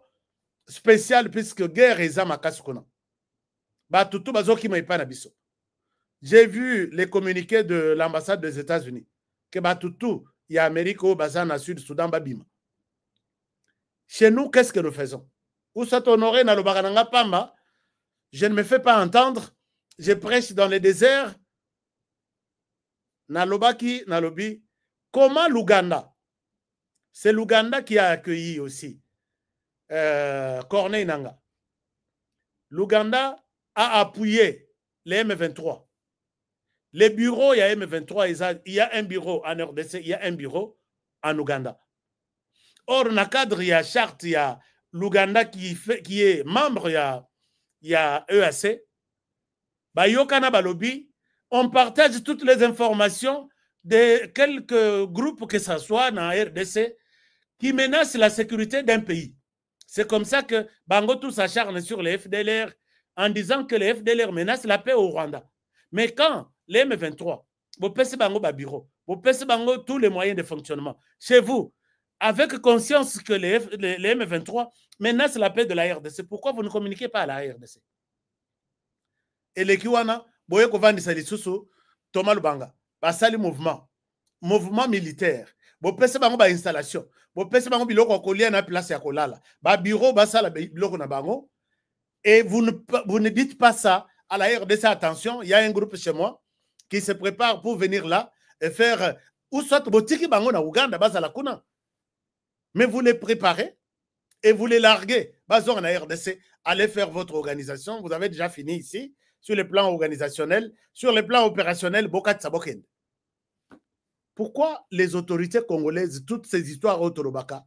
spéciales puisque guerre est à Makasukuna. J'ai vu les communiqués de l'ambassade des États-Unis que Batutu, il y a Amérique au Bazan Sud-Soudan Babima. Chez nous, qu'est-ce que nous faisons? Où soit honoré dans le Barananga Pamba, je ne me fais pas entendre, je prêche dans les déserts. Nalobaki, Nalobi. Comment l'Ouganda? C'est l'Ouganda qui a accueilli aussi Corneille Nanga. L'Ouganda a appuyé les M23. Les bureaux, il y a M23, il y a un bureau en RDC, il y a un bureau en Ouganda. Or, dans le cadre, il y a charte, il y a l'Ouganda qui est membre, il y a EAC. Bayokana Balobi, on partage toutes les informations de quelques groupes que ce soit dans la RDC qui menacent la sécurité d'un pays. C'est comme ça que Bangotou s'acharne sur les FDLR en disant que les FDLR menacent la paix au Rwanda. Mais quand les M23, vous pèsez Bango Babiro, vous pèsez Bango tous les moyens de fonctionnement, chez vous, avec conscience que les M23 menacent la paix de la RDC, pourquoi vous ne communiquez pas à la RDC? Et les Kiwana, Boye Kovandi Salisusu, Thomas Lubanga, Basali mouvement militaire, vous pèsez Bango ba installation, vous pèsez Bango biloko kolia na place ya kolala, ba bureau basala biloko na bango, et vous ne dites pas ça à la RDC. Attention, il y a un groupe chez moi qui se prépare pour venir là et faire ou soit botiki bango na Ouganda basala kuna. Mais vous les préparez et vous les larguez. Bazon na RDC, allez faire votre organisation. Vous avez déjà fini ici sur le plan organisationnel, sur le plan opérationnel. Bokat Sabokend. Pourquoi les autorités congolaises, toutes ces histoires au Torobaka,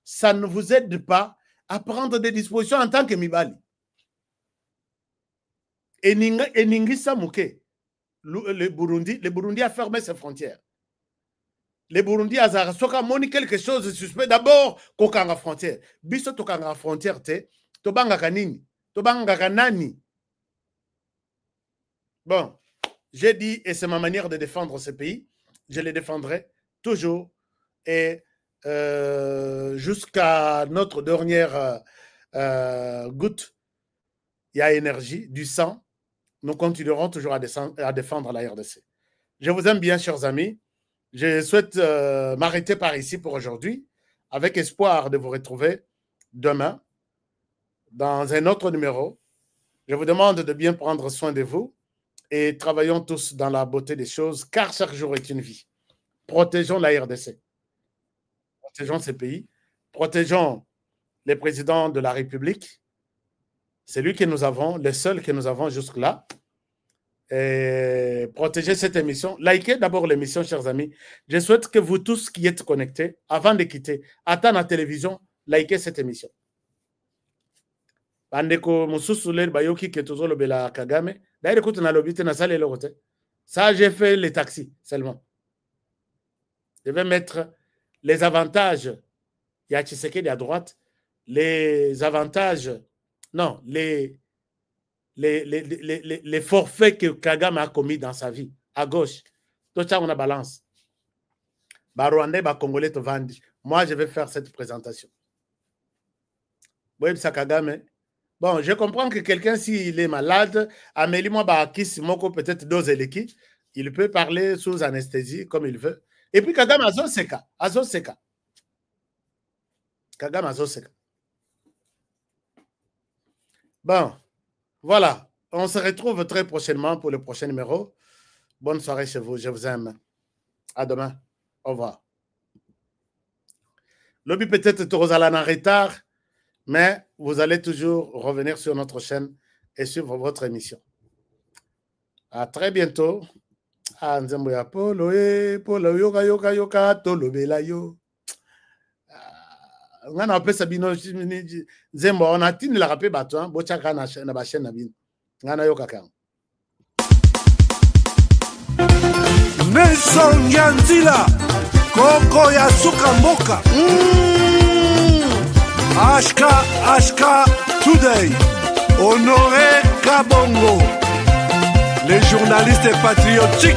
ça ne vous aide pas à prendre des dispositions en tant que Mibali. Et Ningisa Mouké, le Burundi a fermé ses frontières. Les Burundi a moni quelque chose de suspect. D'abord, kokanga frontière. Biso tokanga frontière te, tobanga kanini, tobanga kanani. Bon, j'ai dit, et c'est ma manière de défendre ce pays, je les défendrai toujours et jusqu'à notre dernière goutte, il y a énergie, du sang, nous continuerons toujours à défendre la RDC. Je vous aime bien, chers amis. Je souhaite m'arrêter par ici pour aujourd'hui, avec espoir de vous retrouver demain dans un autre numéro. Je vous demande de bien prendre soin de vous et travaillons tous dans la beauté des choses, car chaque jour est une vie. Protégeons la RDC. Protégeons ces pays. Protégeons les présidents de la République. C'est lui que nous avons, le seul que nous avons jusque-là. Et protégez cette émission. Likez d'abord l'émission, chers amis. Je souhaite que vous tous qui êtes connectés, avant de quitter, attendez la télévision, likez cette émission. Bandeko Moussoulé, Bayoki, qui est toujours le Bela Kagame. D'ailleurs, écoute, on a l'obité, on a salé le côté. Ça, j'ai fait les taxis seulement. Je vais mettre les avantages. Il y a Tshisekedi à droite. Les avantages, non, les forfaits que Kagame a commis dans sa vie, à gauche. Tout ça, on a balance. Rwandais, Congolais, te vendent. Moi, je vais faire cette présentation. Oui, ça Kagame. Bon, je comprends que quelqu'un, s'il est malade, Amélie-moi, peut-être Dozeleki, il peut parler sous anesthésie comme il veut. Et puis Kagame Azoseka. Kagame Azoseka. Bon, voilà. On se retrouve très prochainement pour le prochain numéro. Bonne soirée chez vous. Je vous aime. À demain. Au revoir. Lobby peut-être Torozalana en retard, mais vous allez toujours revenir sur notre chaîne et suivre votre émission. À très bientôt. Ah, Nzembo ya Polo, Polo, yoka, yoka, yoka, tolo, bela, yo. On a appelé Sabino, Nzembo, on a tenu la rappel bateau, Bochaka na ba chaîne na bin. On a yoka kan. Nelson Yanzila, Koko ya Sukamboka. Ashka Today, Honoré Kabongo, les journalistes patriotiques.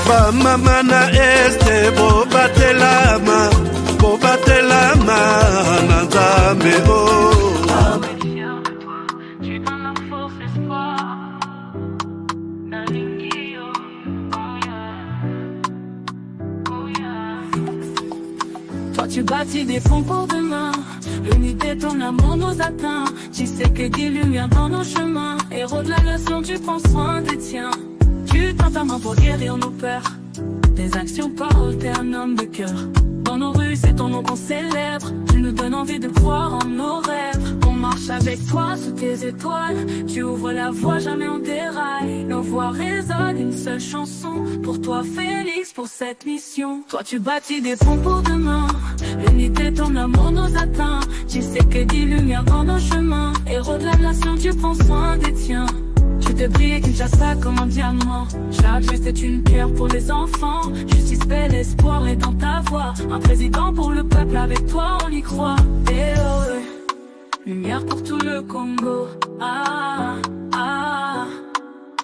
Bamamana este bobatelama, nanzamebo. Toi tu bâtis des fonds pour demain. L'unité, ton amour nous atteint. Tu sais que des lumières dans nos chemins. Héros de la nation, tu prends soin des tiens. Tu tends ta main pour guérir nos peurs. Tes actions parlent, t'es un homme de cœur. Dans nos rues, c'est ton nom qu'on célèbre. Tu nous donnes envie de croire en nos rêves. On marche avec toi sous tes étoiles. Tu ouvres la voie, jamais on déraille. Nos voix résonnent, une seule chanson. Pour toi, Félix, pour cette mission. Toi, tu bâtis des ponts pour demain. L'unité, ton amour nous atteint. Tu sais que des lumières dans nos chemins. Héros de la nation, tu prends soin des tiens. Tu te brilles Kinshasa comme un diamant. Chaque geste est une pierre pour les enfants. Justice, paix, l'espoir est dans ta voix. Un président pour le peuple, avec toi on y croit. Et oh, lumière pour tout le Congo. Ah, ah,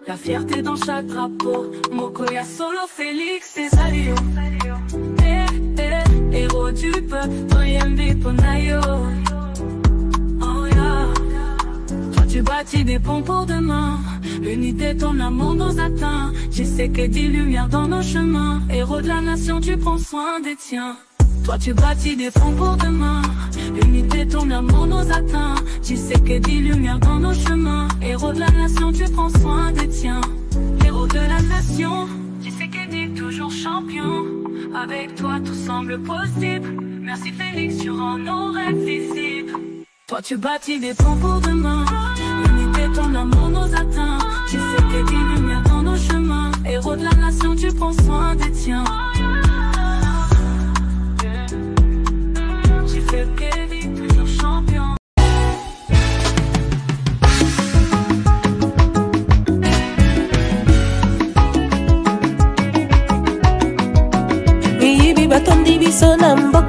la fierté dans chaque drapeau. Mokoya Solo, Félix et Salio. Héros du peuple, Toyembe Ponayo. Oh yeah. Toi tu bâtis des ponts pour demain. L'unité, ton amour nous atteint. Tu sais que des lumières dans nos chemins. Héros de la nation, tu prends soin des tiens. Toi tu bâtis des ponts pour demain. L'unité, ton amour nous atteint. Tu sais que des lumières dans nos chemins. Héros de la nation, tu prends soin des tiens. Héros de la nation, tu sais que t'es toujours champion. Avec toi tout semble possible. Merci Félix, tu rends nos rêves visibles. Toi tu bâtis des ponts pour demain. L'unité, ton amour nous atteint. Tu sais que des lumières dans nos chemins. Héros de la nation, tu prends soin des tiens. Tu fais que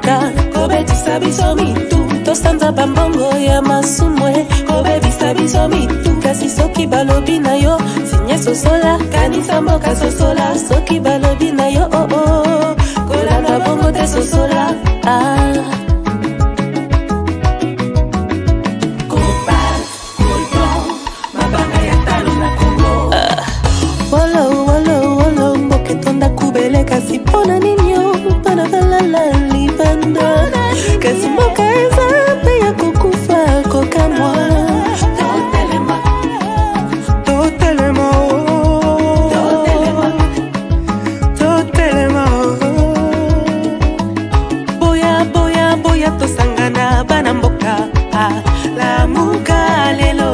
mboka kobetisa biso mitu tosanza bambongo ya masumwe kobebisa biso mitu kasi soki balobi na yo sinye sosola kanisa mboka sosola soki balobi na yo oh oh kolanda bongo te sosola kasi pona ninyo pana balala libanda kasi mboka eza pe ya kokufa kokamwa totelema totelema totelema boya boya boya tosangana bana mboka lamuka lelo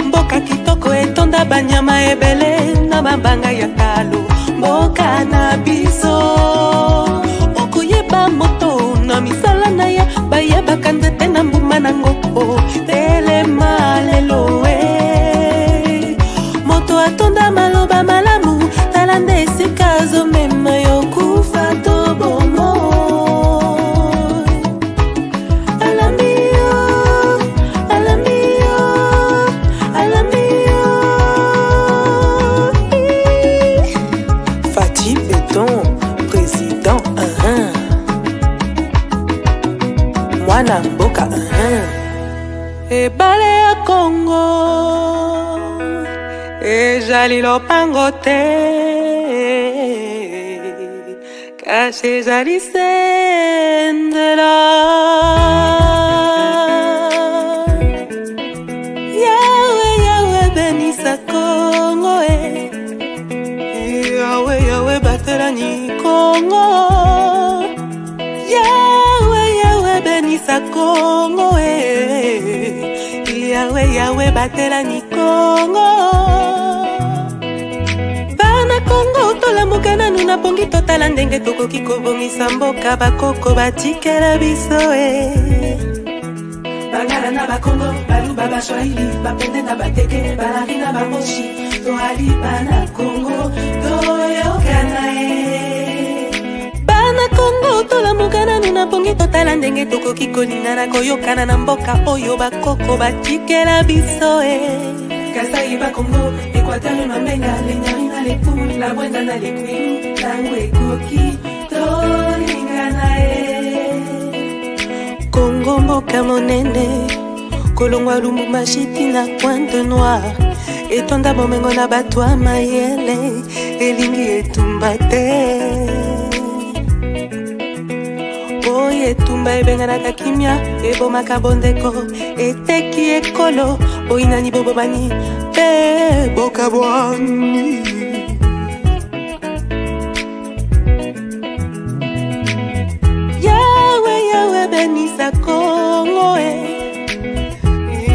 mboka kitoko etonda banyama ebele na mabanga ya talo mboka na biso okoyeba moto na misala na ya bayebaka nzete na mbuma na ngoko telema lelo moto atonda maloba malamu tala nde esika azomema yo kufa to bomo mwana mboka ebale ya Congo ezali lopango te kasi ezali sendela yawe yawe benisa Congo yawe yawe batelani Congo benisa Congo yawe yawe batelani Congo bana Congo tolamuka nanu na pongi totala ndenge tokoki kobongisa mboka bakoko batikela biso bangala na bakongo baluba bashwahili bapende na bateke balari na bamoshi toali bana Congo toyokana Congo tolamuka nanu na pongi totala ndenge tokoki kolingana koyokana na mboka oyo bakoko batikela biso Kasai bakongo Equateur mamenga lenyari na lepu la bwenda na lekwilu tango ekoki tolingana Congo mboka monene kolongwa Lumumba shiti na Pointe Noire etonda bomengo na bato ya mayele elingi etumba te etumba ebenganaka kimia ebomaka bondeko eteki ekolo boinani bobobani pe bokabwani yawe yawe benisa Congo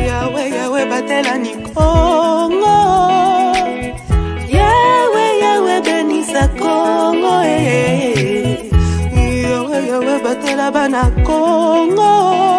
yawe yawe batelani Congo yawe yawe benisa Congo yawe batela bana Congo